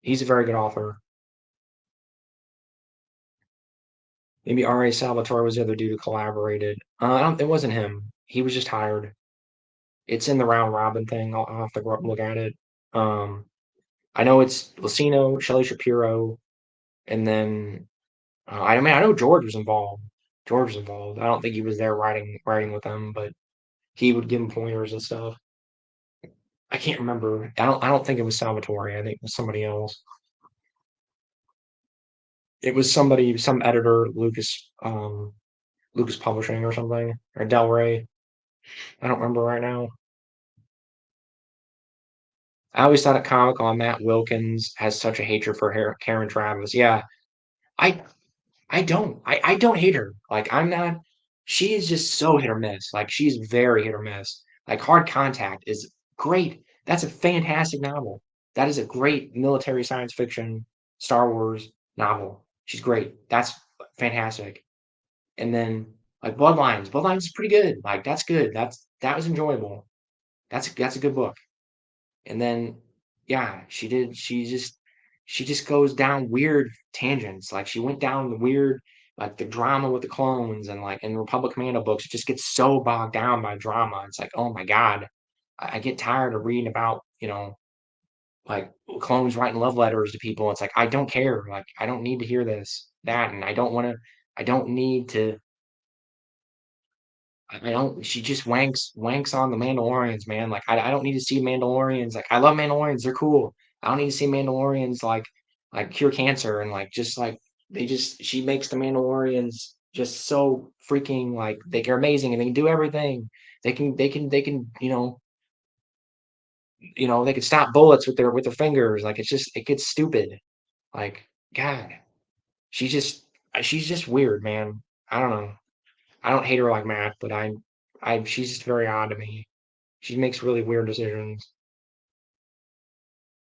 He's a very good author. Maybe R.A. Salvatore was the other dude who collaborated. It wasn't him. He was just hired. It's in the round robin thing. I'll have to look at it. Um, I know it's Lucino, Shelley Shapiro, and then I mean I know George was involved. George was involved. I don't think he was there writing with them, but he would give him pointers and stuff. I can't remember. I don't think it was Salvatore. I think it was somebody else. It was somebody, some editor, Lucas Publishing or something, or Del Rey. I don't remember right now. I always thought at Comic Con Matt Wilkins has such a hatred for Karen Travis. Yeah, I I don't hate her. Like I'm not. She is just so hit or miss. Like she's very hit or miss. Like Hard Contact is great. That's a fantastic novel. That is a great military science fiction Star Wars novel. She's great. That's fantastic. And then like Bloodlines. Bloodlines is pretty good. Like that's good. That was enjoyable. That's a good book. And then yeah, she just goes down weird tangents. Like she went down the weird like the drama with the clones and like in Republic Commando books, it just gets so bogged down by drama. It's like, oh my God, I get tired of reading about, like clones writing love letters to people. It's like I don't care. Like I don't need to hear this, that, and I don't need to I don't. She just wanks on the Mandalorians, man. Like I don't need to see Mandalorians. Like I love Mandalorians, they're cool. I don't need to see Mandalorians like cure cancer and like just like they just she makes the Mandalorians just so freaking like they're amazing and they can do everything. They can they can stop bullets with their fingers. Like it's just it gets stupid. Like God, she's just she's just weird, man. I don't know. I don't hate her like Matt, but she's just very odd to me. She makes really weird decisions.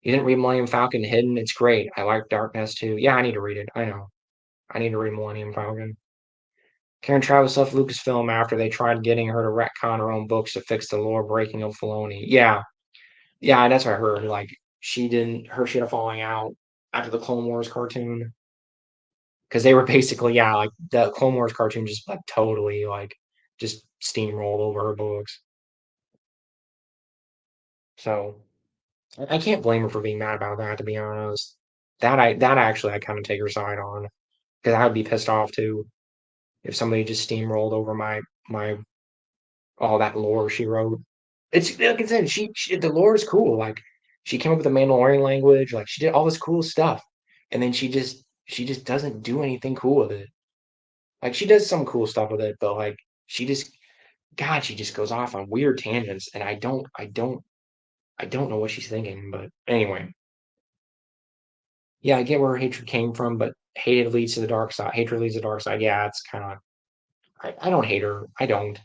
You didn't read Millennium Falcon Hidden? It's great. I like Darkness too. Yeah, I need to read it. I know. I need to read Millennium Falcon. Karen Travis left Lucasfilm after they tried getting her to retcon her own books to fix the lore breaking of Filoni. Yeah, yeah, that's what I heard. Like she didn't, her she had a falling out after the Clone Wars cartoon because they were basically like the Clone Wars cartoon just like totally like just steamrolled over her books. So I can't blame her for being mad about that, to be honest. That actually I kind of take her side on because I would be pissed off too if somebody just steamrolled over my all that lore she wrote. It's like I said, the lore is cool. Like she came up with the Mandalorian language, like she did all this cool stuff, and then she just doesn't do anything cool with it. Like she does some cool stuff with it, but like she just God, she just goes off on weird tangents, and I don't know what she's thinking. But anyway, yeah, I get where hatred came from, but hated leads to the dark side. Hatred leads to the dark side. Yeah, it's kind of. I don't hate her. I don't.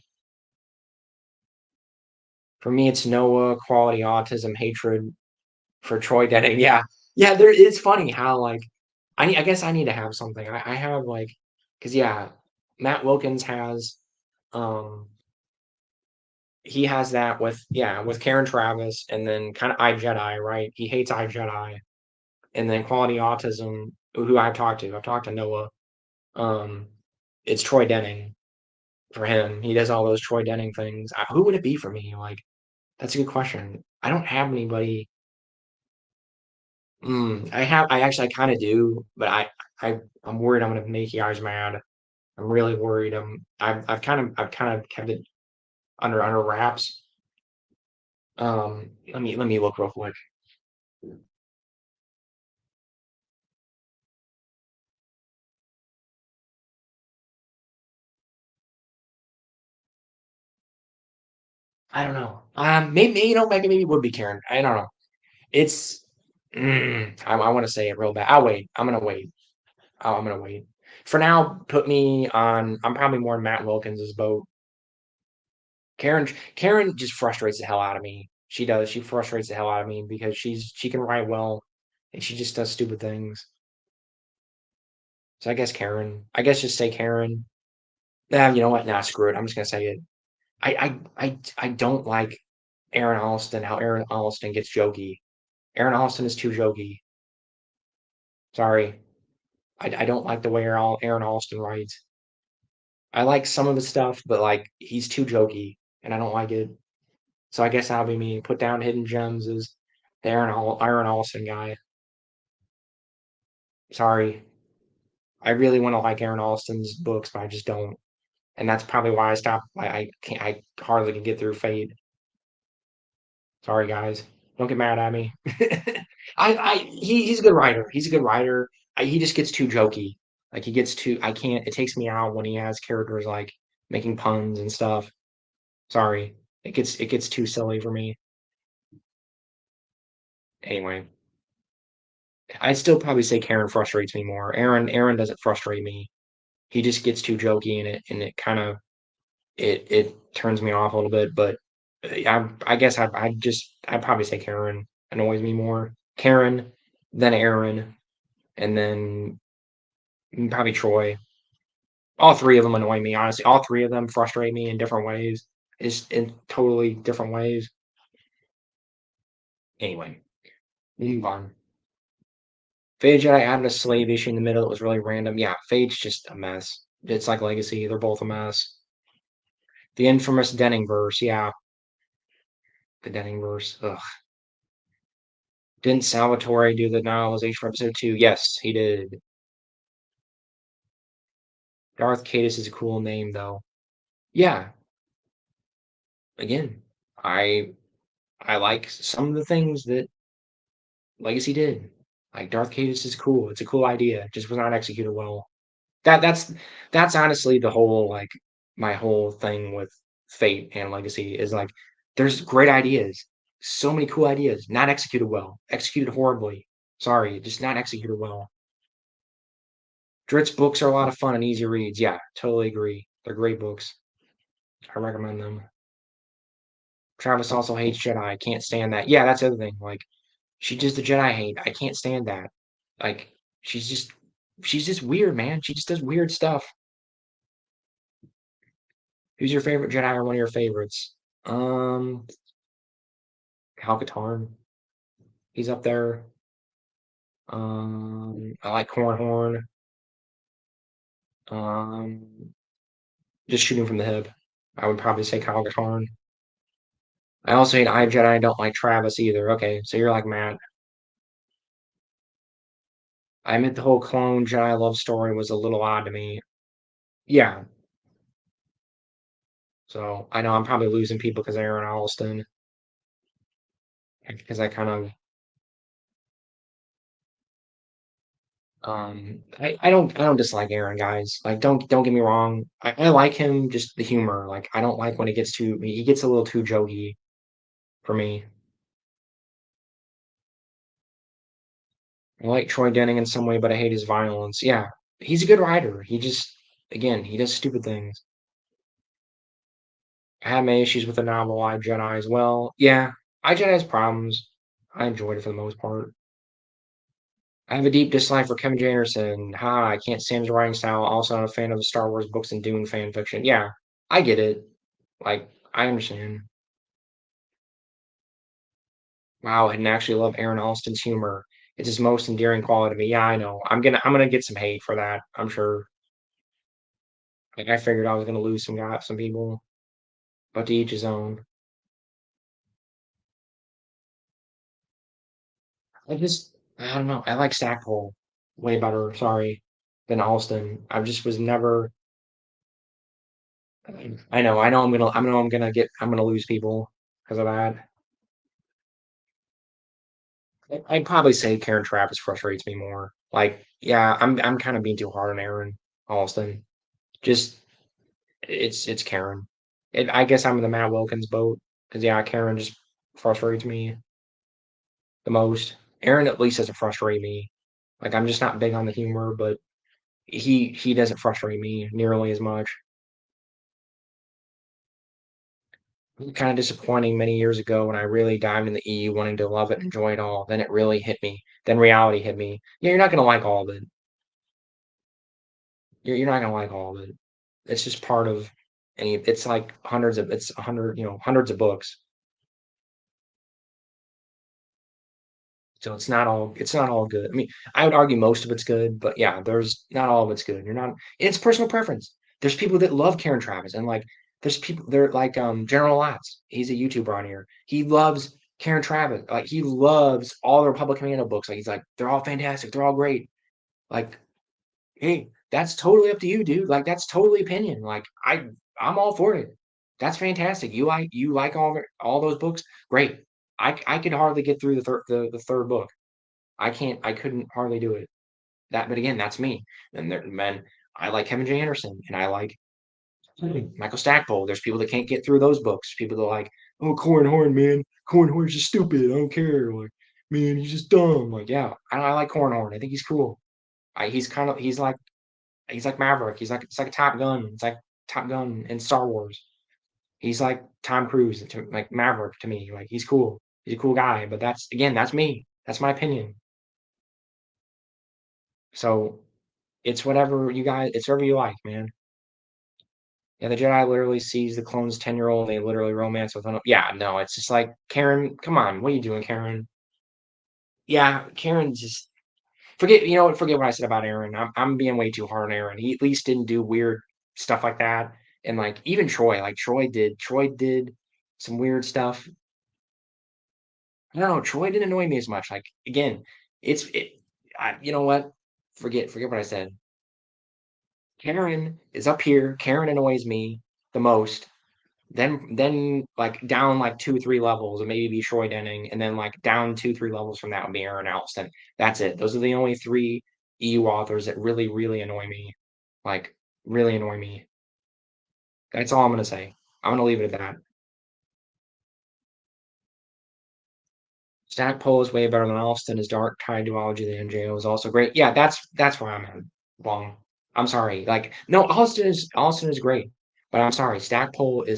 For me, it's Noah, quality autism, hatred for Troy Denning. Yeah, yeah. There. It's funny how like I guess I need to have something. I have like because yeah, Matt Wilkins has he has that with Karen Travis and then kind of I Jedi right. He hates I Jedi and then quality autism. Who I've talked to Noah. Um, it's Troy Denning for him. He does all those Troy Denning things. Who would it be for me? Like, that's a good question. I don't have anybody. I actually I kind of do, but I'm worried I'm gonna make you guys mad. I'm really worried. I've kind of kept it under wraps. Let me look real quick. I don't know. Maybe maybe it would be Karen. I don't know. It's I want to say it real bad. I'll wait. I'm gonna wait. I'm gonna wait. For now, put me on. I'm probably more in Matt Wilkins' boat. Karen just frustrates the hell out of me. She does. She frustrates the hell out of me because she can write well, and she just does stupid things. So I guess Karen. I guess just say Karen. Nah, you know what? Nah, screw it. I'm just gonna say it. I don't like Aaron Alston. How Aaron Alston gets jokey. Aaron Alston is too jokey. Sorry. I don't like the way Aaron Alston writes. I like some of the stuff, but like he's too jokey, and I don't like it. So I guess that'll be me. Put down Hidden Gems as the Aaron Alston guy. Sorry. I really want to like Aaron Alston's books, but I just don't. And that's probably why I stopped. I can't. I hardly can get through Fate. Sorry, guys. Don't get mad at me. He's a good writer. He's a good writer. He just gets too jokey. Like he gets too. I can't. It takes me out when he has characters like making puns and stuff. Sorry. It gets too silly for me. Anyway, I'd still probably say Karen frustrates me more. Aaron doesn't frustrate me. He just gets too jokey and it kind of it turns me off a little bit. But I guess I'd probably say Karen annoys me more. Karen, then Aaron, and then probably Troy. All three of them annoy me, honestly. All three of them frustrate me in different ways. It's in totally different ways. Anyway, move on. Fade Jedi added a slave issue in the middle. It was really random. Yeah, Fade's just a mess. It's like Legacy. They're both a mess. The infamous Denning verse. Yeah, the Denning verse. Ugh. Didn't Salvatore do the novelization for episode 2? Yes, he did. Darth Cadus is a cool name, though. Yeah, again, I I like some of the things that Legacy did. Like Darth Cadus is cool. It's a cool idea. It just was not executed well. That's honestly the whole like my whole thing with Fate and Legacy is like there's great ideas, so many cool ideas, not executed well, executed horribly. Sorry, just not executed well. Drit's books are a lot of fun and easy reads. Yeah, totally agree. They're great books. I recommend them. Travis also hates Jedi. Can't stand that. Yeah, that's the other thing. Like she does the Jedi hate. I can't stand that. Like she's just she's just weird, man. She just does weird stuff. Who's your favorite Jedi or one of your favorites? Um, Cal Katarn. He's up there. I like Cornhorn. Um, just shooting from the hip. I would probably say Kyle Katarn. I also hate I Jedi. I don't like Travis either. Okay, so you're like Matt. I admit the whole clone Jedi love story was a little odd to me. Yeah, so I know I'm probably losing people because of Aaron Alston. Because I kind of I don't dislike Aaron, guys. Like don't get me wrong. I like him, just the humor. Like I don't like when he gets a little too jokey for me. I like Troy Denning in some way, but I hate his violence. Yeah, he's a good writer. He just again he does stupid things. I had my issues with the novel I Jedi as well. Yeah, I Jedi has problems. I enjoyed it for the most part. I have a deep dislike for Kevin J. Anderson. Ha, I can't stand his writing style. Also, not a fan of the Star Wars books and Dune fan fiction. Yeah, I get it. Like, I understand. Wow, and actually love Aaron Alston's humor. It's his most endearing quality to me. Yeah, I know. I'm gonna get some hate for that. I'm sure. Like I figured I was gonna lose some people, but to each his own. I don't know. I like Stackpole way better. Sorry, than Alston. I just was never. I know. I'm gonna lose people because of that. I'd probably say Karen Travis frustrates me more. Like, yeah, I'm kind of being too hard on Aaron Alston. Just it's Karen. I guess I'm in the Matt Wilkins boat because yeah, Karen just frustrates me the most. Aaron at least doesn't frustrate me. Like I'm just not big on the humor, but he doesn't frustrate me nearly as much. Kind of disappointing many years ago when I really dived in the EU wanting to love it and enjoy it all. Then it really hit me. Then reality hit me. Yeah, you're not gonna like all of it. You're not gonna like all of it. It's just part of any. It's like it's 100, hundreds of books. So it's not all good. I mean, I would argue most of it's good, but yeah, there's not all of it's good. You're not it's personal preference. There's people that love Karen Travis and like there's people they're like General Latz. He's a YouTuber on here. He loves Karen Travis. Like he loves all the Republic Commando books. Like he's like, they're all fantastic, they're all great. Like Hey, that's totally up to you, dude. Like that's totally opinion. Like I'm all for it. That's fantastic. You like all those books? Great. I could hardly get through the third book. I couldn't hardly do it. That but again, that's me. And there man, I like Kevin J. Anderson and I like Michael Stackpole. There's people that can't get through those books. People that are like, oh Corn Horn, man. Corn Horn's just stupid. I don't care. Like, man, he's just dumb. Like, yeah, I like Corn Horn. I think he's cool. He's like Maverick. It's like a Top Gun. It's like Top Gun in Star Wars. He's like Tom Cruise, like Maverick to me. Like he's cool. He's a cool guy. But that's again, that's me. That's my opinion. So it's whatever you guys. It's whatever you like, man. Yeah, the Jedi literally sees the clone's 10-year-old. And they literally romance with him. Yeah, no, it's just like Karen. Come on, what are you doing, Karen? Yeah, Karen just forget. You know what? Forget what I said about Aaron. I'm being way too hard on Aaron. He at least didn't do weird stuff like that. And like even Troy, like Troy did some weird stuff. I don't know. Troy didn't annoy me as much. Like again, you know what? Forget what I said. Karen is up here. Karen annoys me the most. Then like down like 2, 3 levels, and maybe be Troy Denning, and then like down 2, 3 levels from that would be Aaron Alston. That's it. Those are the only three EU authors that really, really annoy me. Like really annoy me. That's all I'm gonna say. I'm gonna leave it at that. Stackpole is way better than Alston. His dark tide duology, the MJO is also great. Yeah, that's where I'm at. Wrong. I'm sorry. Like, no, Alston is great, but I'm sorry. Stackpole's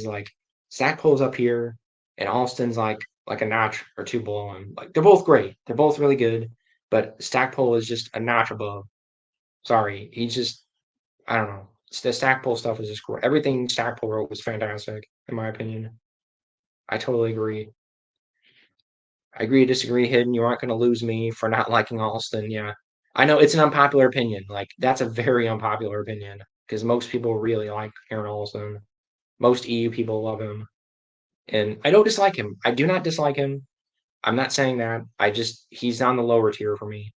up here, and Alston's like a notch or two below him. Like they're both great. They're both really good, but Stackpole is just a notch above. Sorry, he's just I don't know. The Stackpole stuff is just great. Everything Stackpole wrote was fantastic, in my opinion. I totally agree. I agree to disagree, Hidden. You aren't going to lose me for not liking Alston. Yeah. I know it's an unpopular opinion. Like, that's a very unpopular opinion because most people really like Aaron Alston. Most EU people love him. And I don't dislike him. I do not dislike him. I'm not saying that. He's on the lower tier for me.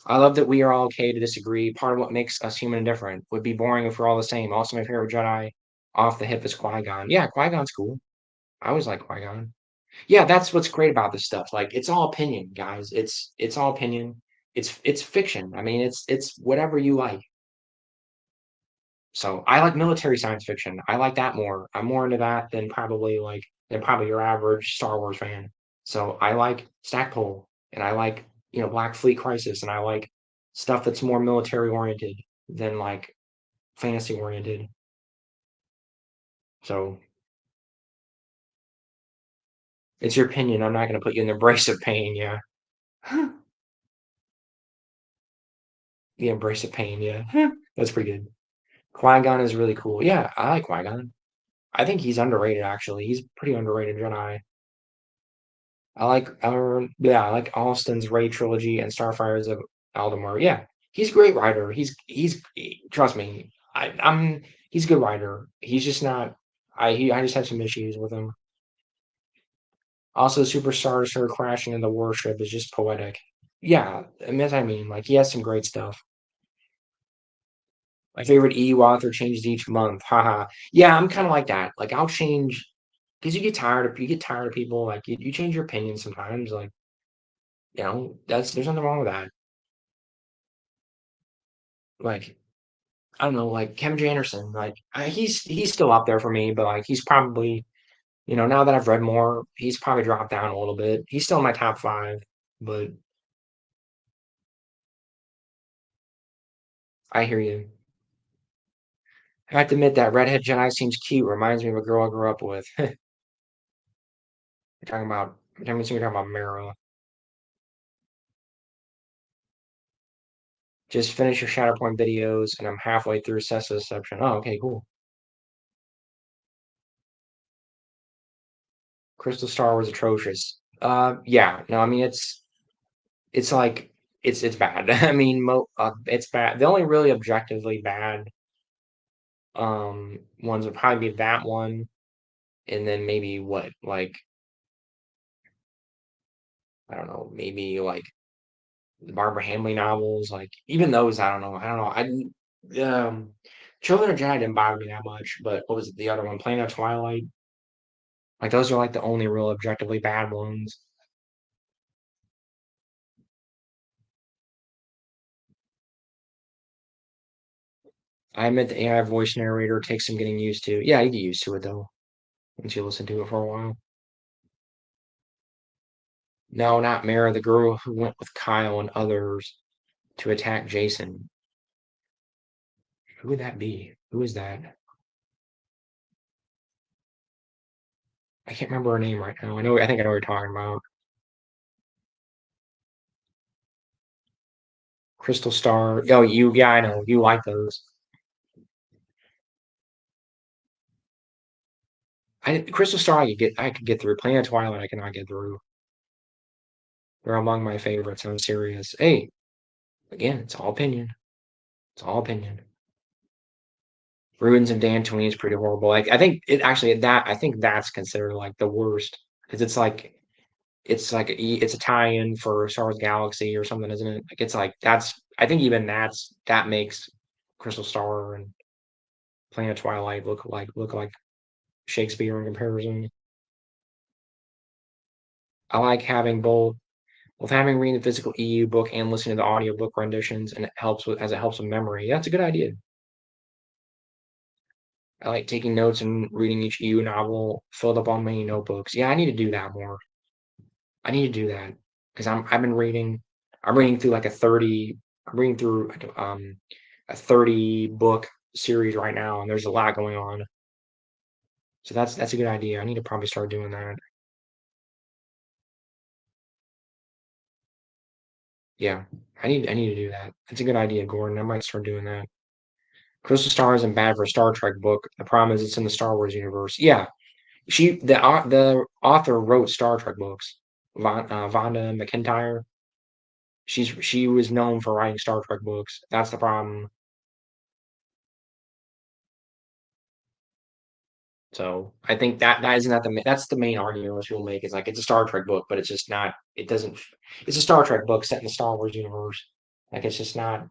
I love that we are all okay to disagree. Part of what makes us human and different would be boring if we're all the same. Also, my favorite Jedi off the hip is Qui Gon. Yeah, Qui Gon's cool. I always like Qui Gon. Yeah, that's what's great about this stuff. Like it's all opinion, guys. It's all opinion. It's fiction. I mean, it's whatever you like. So I like military science fiction. I like that more. I'm more into that than probably your average Star Wars fan. So I like Stackpole and I like, Black Fleet Crisis and I like stuff that's more military oriented than like fantasy oriented. So it's your opinion. I'm not gonna put you in the embrace of pain, yeah. The embrace of pain, yeah. That's pretty good. Qui-Gon is really cool. Yeah, I like Qui-Gon. I think he's underrated actually. He's pretty underrated Jedi. I like Austin's Ray trilogy and Starfires of Aldemar. Yeah, he's a great writer. Trust me. He's a good writer. He's just not. I just have some issues with him. Also, Superstar Star crashing in the warship is just poetic. Yeah, I mean, like he has some great stuff. My favorite EU author changes each month. Haha. Yeah, I'm kind of like that. Like I'll change because you get tired of people. Like you change your opinion sometimes. Like there's nothing wrong with that. Like I don't know, like Kevin J. Anderson. Like he's still up there for me, but like he's probably now that I've read more, he's probably dropped down a little bit. He's still in my top five, but I hear you. I have to admit that redhead Jedi seems cute. Reminds me of a girl I grew up with. You're talking about Mara. Just finish your Shatterpoint videos, and I'm halfway through Cessa Deception. Oh, okay, cool. Crystal Star was atrocious. Yeah, no, I mean it's like it's bad. I mean, it's bad. The only really objectively bad ones would probably be that one, and then maybe what like I don't know, maybe like the Barbara Hamley novels, like even those, I don't know. Children of Jedi didn't bother me that much, but what was it, the other one, Planet of Twilight? Like those are like the only real objectively bad ones. I admit the AI voice narrator takes some getting used to. Yeah, you get used to it though once you listen to it for a while. No, not Mara, the girl who went with Kyle and others to attack Jason. Who would that be? Who is that? I can't remember her name right now. I think I know what you're talking about. Crystal Star. Oh, yeah, I know. You like those. Crystal Star, I could get through. Planet Twilight, I cannot get through. They're among my favorites. I'm serious. Hey, again, it's all opinion. It's all opinion. Ruins of Dantooine is pretty horrible. Like, I think it actually that I think that's considered like the worst because it's a tie-in for Star Wars Galaxy or something, isn't it? Like, it's like that's I think even that makes Crystal Star and Planet Twilight look like Shakespeare in comparison. I like having both having reading the physical EU book and listening to the audiobook renditions, and it helps with memory. Yeah, that's a good idea. I like taking notes and reading each EU novel filled up on many notebooks. Yeah, I need to do that more. I need to do that because I'm reading through like a 30 I'm reading through a 30 book series right now, and there's a lot going on. So that's a good idea. I need to probably start doing that. Yeah. I need to do that. That's a good idea, Gordon. I might start doing that. Crystal Star isn't bad for a Star Trek book. The problem is it's in the Star Wars universe. Yeah, the author wrote Star Trek books. Vonda McIntyre. She was known for writing Star Trek books. That's the problem. So I think that isn't that's the main argument most people make is like it's a Star Trek book, but it's just not. It doesn't. It's a Star Trek book set in the Star Wars universe. Like it's just not.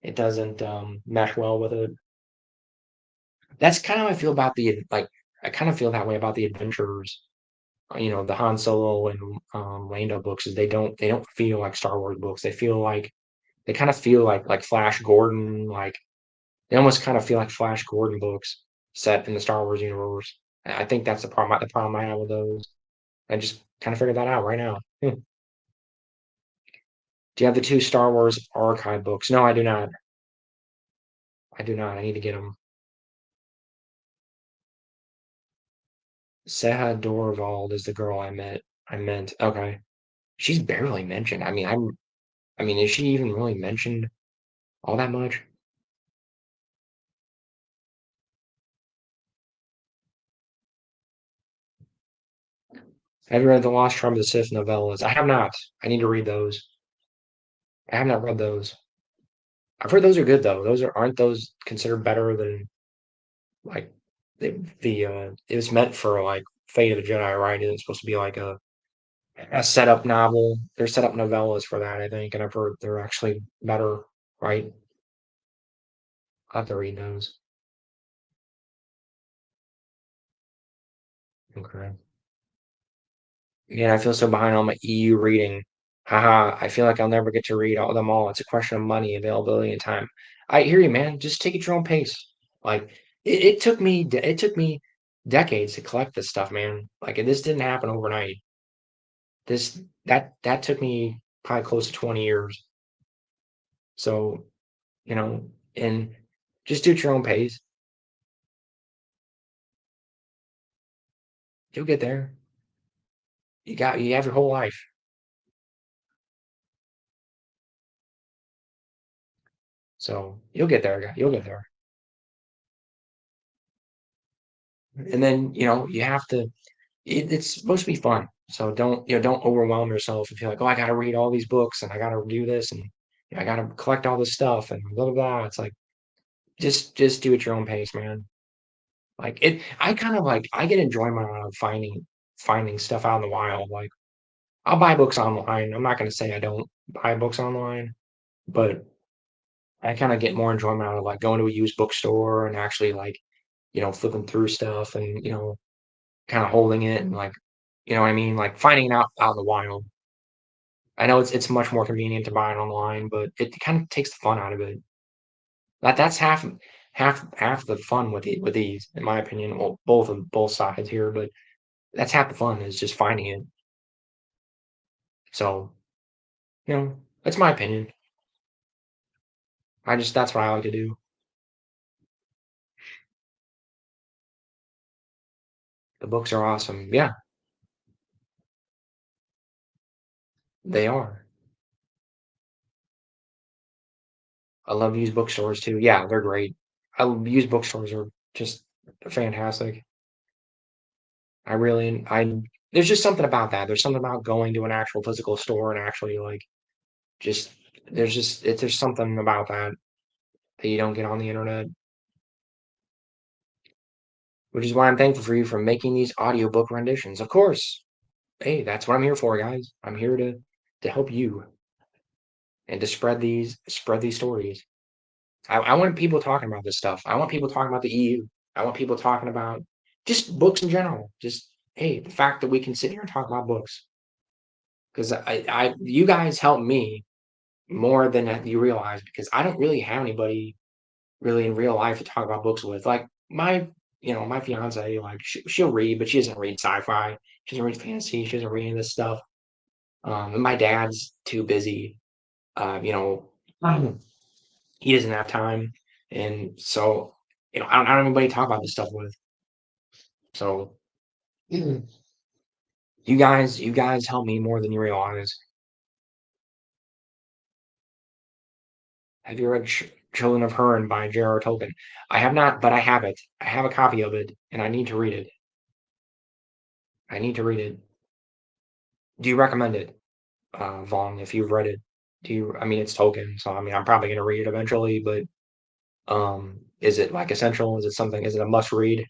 It doesn't mesh well with it. That's kind of how I feel about the like. I kind of feel that way about the adventures. The Han Solo and Lando books is they don't feel like Star Wars books. They kind of feel like Flash Gordon, like they almost kind of feel like Flash Gordon books set in the Star Wars universe. I think that's the problem I have with those. I just kind of figured that out right now. Do you have the two Star Wars archive books? No, I do not. I do not. I need to get them. Seha Dorvald is the girl I met. I meant. Okay. She's barely mentioned. I mean, is she even really mentioned all that much? Have you read the Lost Tribe of the Sith novellas? I have not. I need to read those. I have not read those. I've heard those are good though. Aren't those considered better than like it was meant for like Fate of the Jedi, right? It's supposed to be like a setup novel. There's setup novellas for that, I think, and I've heard they're actually better, right? I'll have to read those. Okay. Yeah, I feel so behind on my EU reading. Haha, I feel like I'll never get to read all them all. It's a question of money, availability, and time. I hear you, man. Just take it at your own pace. Like it took me decades to collect this stuff, man. Like this didn't happen overnight. That took me probably close to 20 years. So, you know, and just do it at your own pace. You'll get there. You have your whole life. So you'll get there, you'll get there. And then, you have to it's supposed to be fun. So don't overwhelm yourself and feel like, oh, I gotta read all these books and I gotta do this and I gotta collect all this stuff and blah blah blah. It's like just do it at your own pace, man. Like I kind of like I get enjoyment out of finding stuff out in the wild. Like I'll buy books online. I'm not going to say I don't buy books online, but I kind of get more enjoyment out of like going to a used bookstore and actually like, flipping through stuff and, kind of holding it and like, you know what I mean? Like finding it out in the wild. I know it's much more convenient to buy it online, but it kind of takes the fun out of it. That's half the fun with these, in my opinion. Well, both sides here, but that's half the fun is just finding it. So, that's my opinion. That's what I like to do. The books are awesome. Yeah, they are. I love used bookstores too. Yeah, they're great. Used bookstores are just fantastic. There's just something about that. There's something about going to an actual physical store and actually like just there's something about that you don't get on the internet, which is why I'm thankful for you for making these audiobook renditions. Of course. Hey, that's what I'm here for, guys. I'm here to help you and to spread these stories. I want people talking about this stuff. I want people talking about the EU. I want people talking about just books in general. Just hey, the fact that we can sit here and talk about books because you guys help me more than you realize because I don't really have anybody really in real life to talk about books with. Like my fiance, like she'll read, but she doesn't read sci-fi. She doesn't read fantasy. She doesn't read any of this stuff. And my dad's too busy. Um, he doesn't have time, and so I don't have anybody to talk about this stuff with. So you guys help me more than you realize. Have you read Children of Hurin by J.R.R. Tolkien? I have not, but I have it. I have a copy of it, and I need to read it. I need to read it. Do you recommend it, Vaughn? If you've read it, do you? I mean, it's Tolkien, so I mean, I'm probably gonna read it eventually. But is it like essential? Is it something? Is it a must read?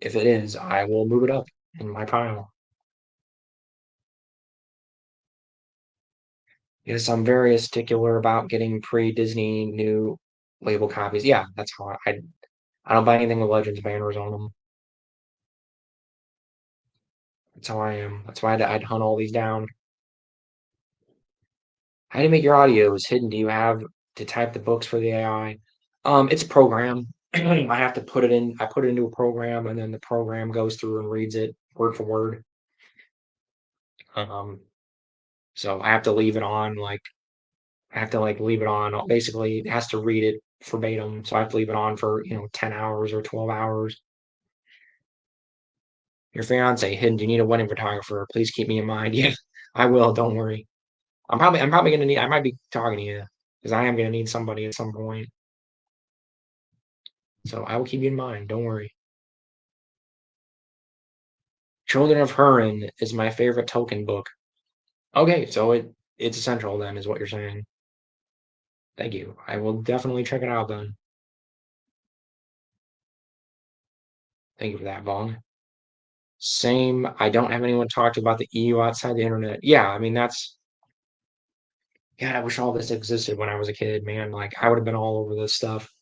If it is, I will move it up in my pile. Yes, I'm very particular about getting pre-Disney new label copies. Yeah, that's how I don't buy anything with Legends banners on them. That's how I am. That's why I'd hunt all these down. How do you make your audios hidden? Do you have to type the books for the AI? It's a program. I have to put it in. I put it into a program, and then the program goes through and reads it word for word. Um, so I have to leave it on. Like I have to like leave it on. Basically, it has to read it verbatim. So I have to leave it on for 10 hours or 12 hours. Your fiance hidden. Do you need a wedding photographer? Please keep me in mind. Yeah, I will. Don't worry. I'm probably gonna need. I might be talking to you because I am gonna need somebody at some point. So I will keep you in mind. Don't worry. Children of Hurin is my favorite Tolkien book. Okay, so it's essential then, is what you're saying. Thank you. I will definitely check it out then. Thank you for that, Vaughn. Same. I don't have anyone to talk to about the EU outside the internet. Yeah, I mean that's God, I wish all this existed when I was a kid, man. Like I would have been all over this stuff.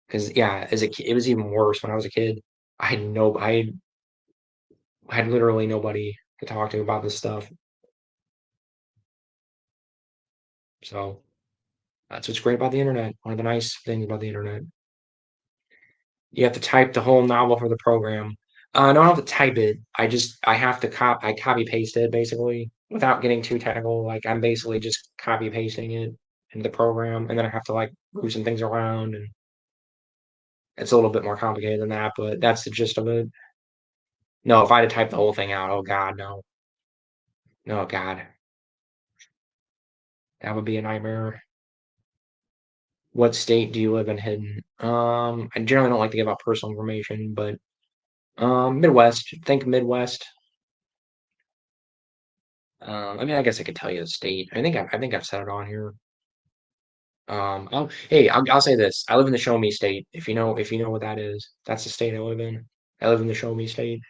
Because yeah, as a kid, it was even worse when I was a kid. I had literally nobody to talk to about this stuff. So that's what's great about the internet. One of the nice things about the internet. You have to type the whole novel for the program. No, I don't have to type it. I have to I copy paste it basically without getting too technical. Like I'm basically just copy pasting it into the program, and then I have to like move some things around, and it's a little bit more complicated than that. But that's the gist of it. No, if I had to type the whole thing out, oh God, no, no God, that would be a nightmare. What state do you live in, hidden? I generally don't like to give out personal information, but Midwest. Think Midwest. I mean, I guess I could tell you the state. I think I've said it on here. Hey, I'll say this. I live in the Show Me state. If you know what that is, that's the state I live in. I live in the Show Me state.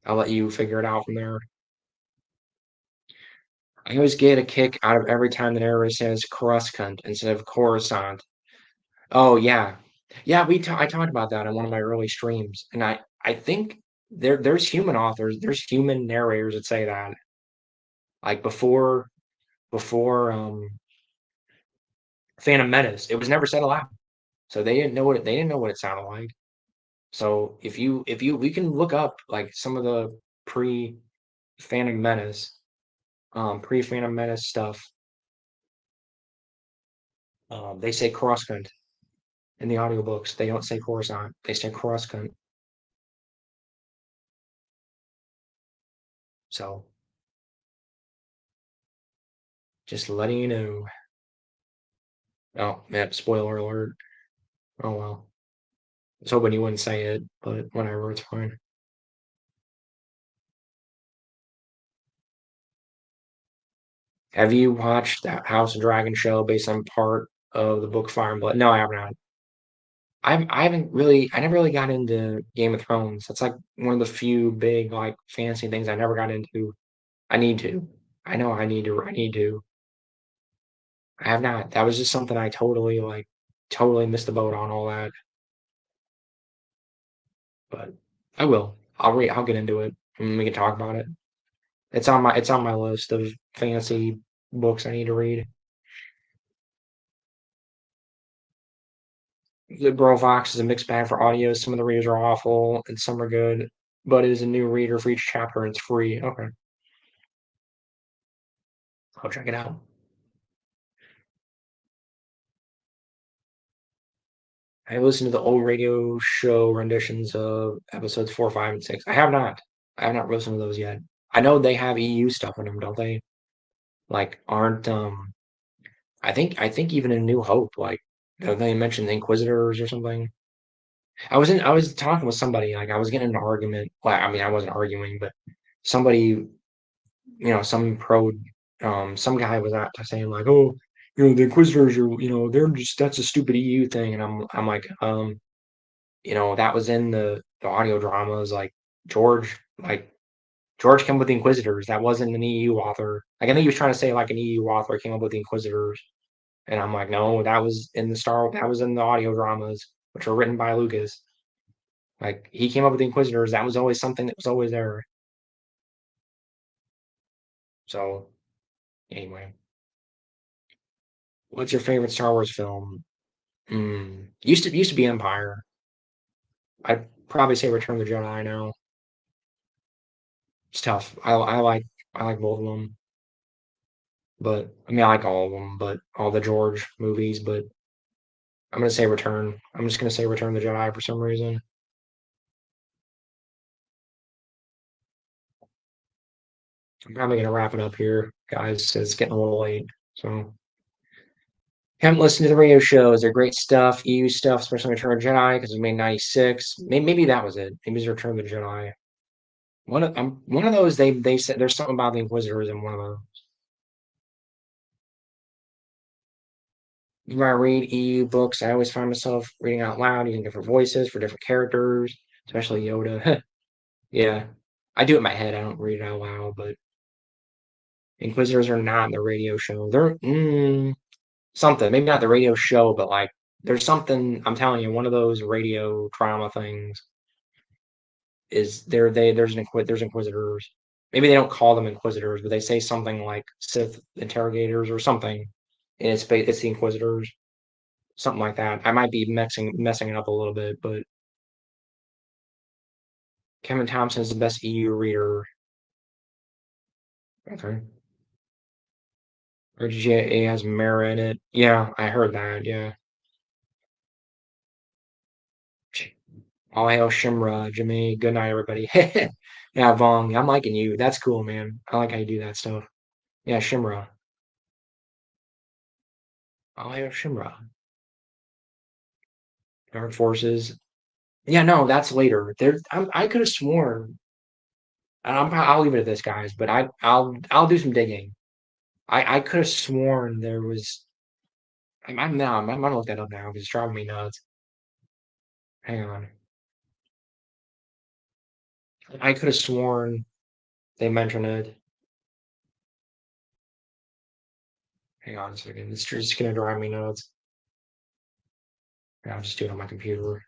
I'll let you figure it out from there. I always get a kick out of every time the narrator says Coruscant instead of Coruscant. Oh yeah, yeah. I talked about that on one of my early streams, and I think there's human authors, there's human narrators that say that like before Phantom Menace, it was never said aloud, so they didn't know what it sounded like. So if you we can look up like some of the pre Phantom Menace pre Phantom Menace stuff. They say Coruscant in the audiobooks. They don't say Coruscant. They say Coruscant. So just letting you know. Oh, man, spoiler alert. Oh well. I was hoping you wouldn't say it, but whatever, it's fine. Have you watched that House of Dragon show based on part of the book Fire and Blood? No, I have not. I haven't really I never really got into Game of Thrones. That's like one of the few big like fancy things I never got into. I need to. I know I need to. I need to. I have not. That was just something I totally like totally missed the boat on all that. But I will. I'll get into it and we can talk about it. It's on my list of fancy books I need to read. The Girl Fox is a mixed bag for audio. Some of the readers are awful and some are good, but it is a new reader for each chapter and it's free. Okay, I'll check it out. I listened to the old radio show renditions of episodes 4, 5, and 6. I have not. I have not listened to those yet. I know they have EU stuff in them, don't they? Like, aren't I think even in New Hope, like, don't they mention the Inquisitors or something? I was talking with somebody, like I was getting in an argument. Well, I mean, I wasn't arguing, but somebody, some some guy was out saying like, oh, the Inquisitors are, they're just that's a stupid EU thing, and I'm like, that was in the audio dramas, like George came up with the Inquisitors. That wasn't an EU author. Like I think he was trying to say like an EU author came up with the Inquisitors, and I'm like, no, that was in the audio dramas, which were written by Lucas. Like he came up with the Inquisitors. That was always something that was always there. So anyway, what's your favorite Star Wars film? Used to be Empire. I'd probably say Return of the Jedi now. It's tough. I like both of them, but I mean I like all of them, but all the George movies. But I'm gonna say Return. I'm just gonna say Return of the Jedi for some reason. I'm probably gonna wrap it up here, guys. It's getting a little late. So haven't listened to the radio shows. They're great stuff. EU stuff, especially Return of the Jedi, because it was made in '96. Maybe that was it. Maybe it's Return of the Jedi. One of those they said there's something about the Inquisitors in one of those. When I read EU books, I always find myself reading out loud, using different voices for different characters, especially Yoda. Yeah, I do it in my head. I don't read it out loud, but Inquisitors are not in the radio show. They're something. Maybe not the radio show, but like there's something. I'm telling you, one of those radio drama things is there's Inquisitors. Maybe they don't call them Inquisitors, but they say something like Sith interrogators or something, and it's the Inquisitors, something like that. I might be messing it up a little bit, but Kevin Thompson is the best EU reader. Okay. RGA has Mara in it. Yeah, I heard that. Yeah. All hail Shimra, Jimmy. Good night, everybody. Yeah, Vong, I'm liking you. That's cool, man. I like how you do that stuff. Yeah, Shimra. All hail Shimra. Dark Forces. Yeah, no, that's later. I could have sworn, and I'll leave it at this, guys. But I'll do some digging. I could have sworn there was. I'm gonna look that up now because it's driving me nuts. Hang on. I could have sworn they mentioned it. Hang on a second. It's just gonna drive me nuts. Yeah, I'll just do it on my computer.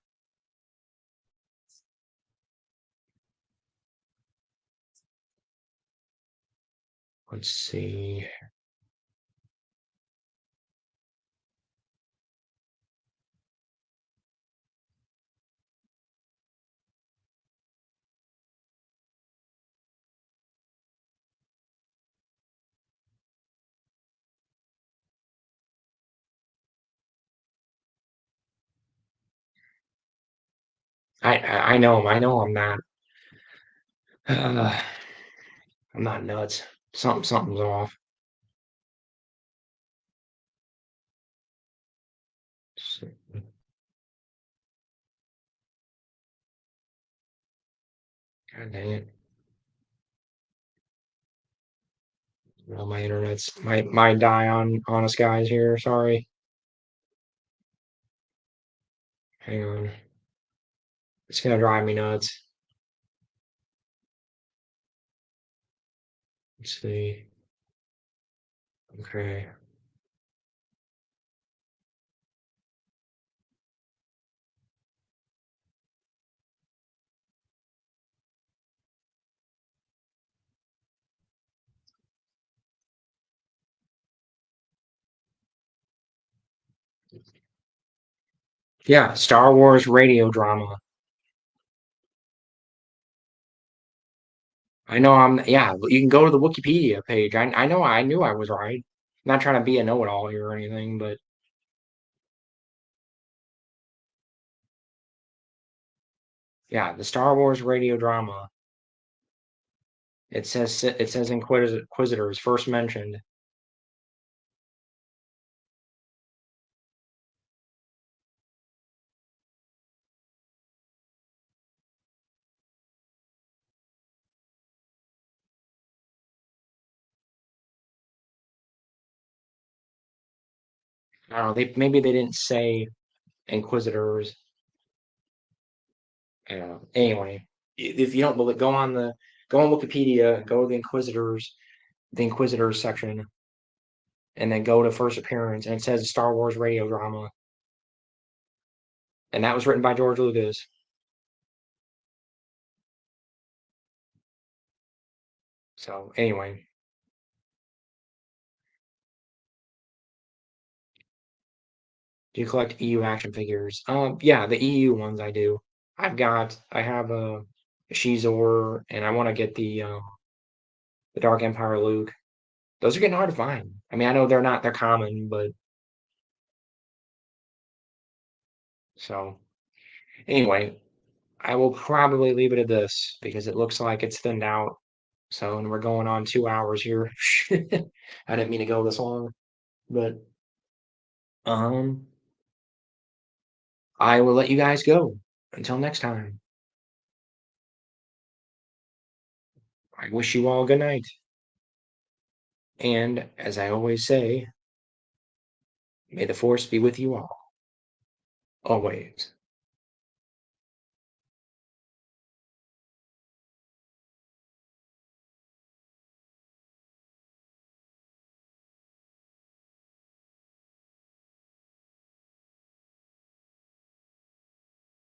Let's see. I know uh, I'm not nuts. Something's off. So- God dang it. Well, my internet's might die on honest guys here. Sorry. Hang on. It's gonna drive me nuts. Let's see. Okay. Yeah, Star Wars radio drama. I know yeah, you can go to the Wikipedia page. I know I knew I was right. Not trying to be a know-it-all here or anything, but yeah, the Star Wars radio drama. It says Inquisitors first mentioned. I don't know, maybe they didn't say Inquisitors. I don't know. Anyway, if you don't believe, go on Wikipedia, go to the Inquisitors section, and then go to first appearance, and it says Star Wars radio drama, and that was written by George Lucas. So anyway, do you collect EU action figures? Yeah, the EU ones I do. I have a Shizor, and I want to get the Dark Empire Luke. Those are getting hard to find. I mean, I know they're common, but so anyway, I will probably leave it at this because it looks like it's thinned out. So, and we're going on 2 hours here. I didn't mean to go this long, but um, I will let you guys go. Until next time, I wish you all good night. And as I always say, may the force be with you all, always.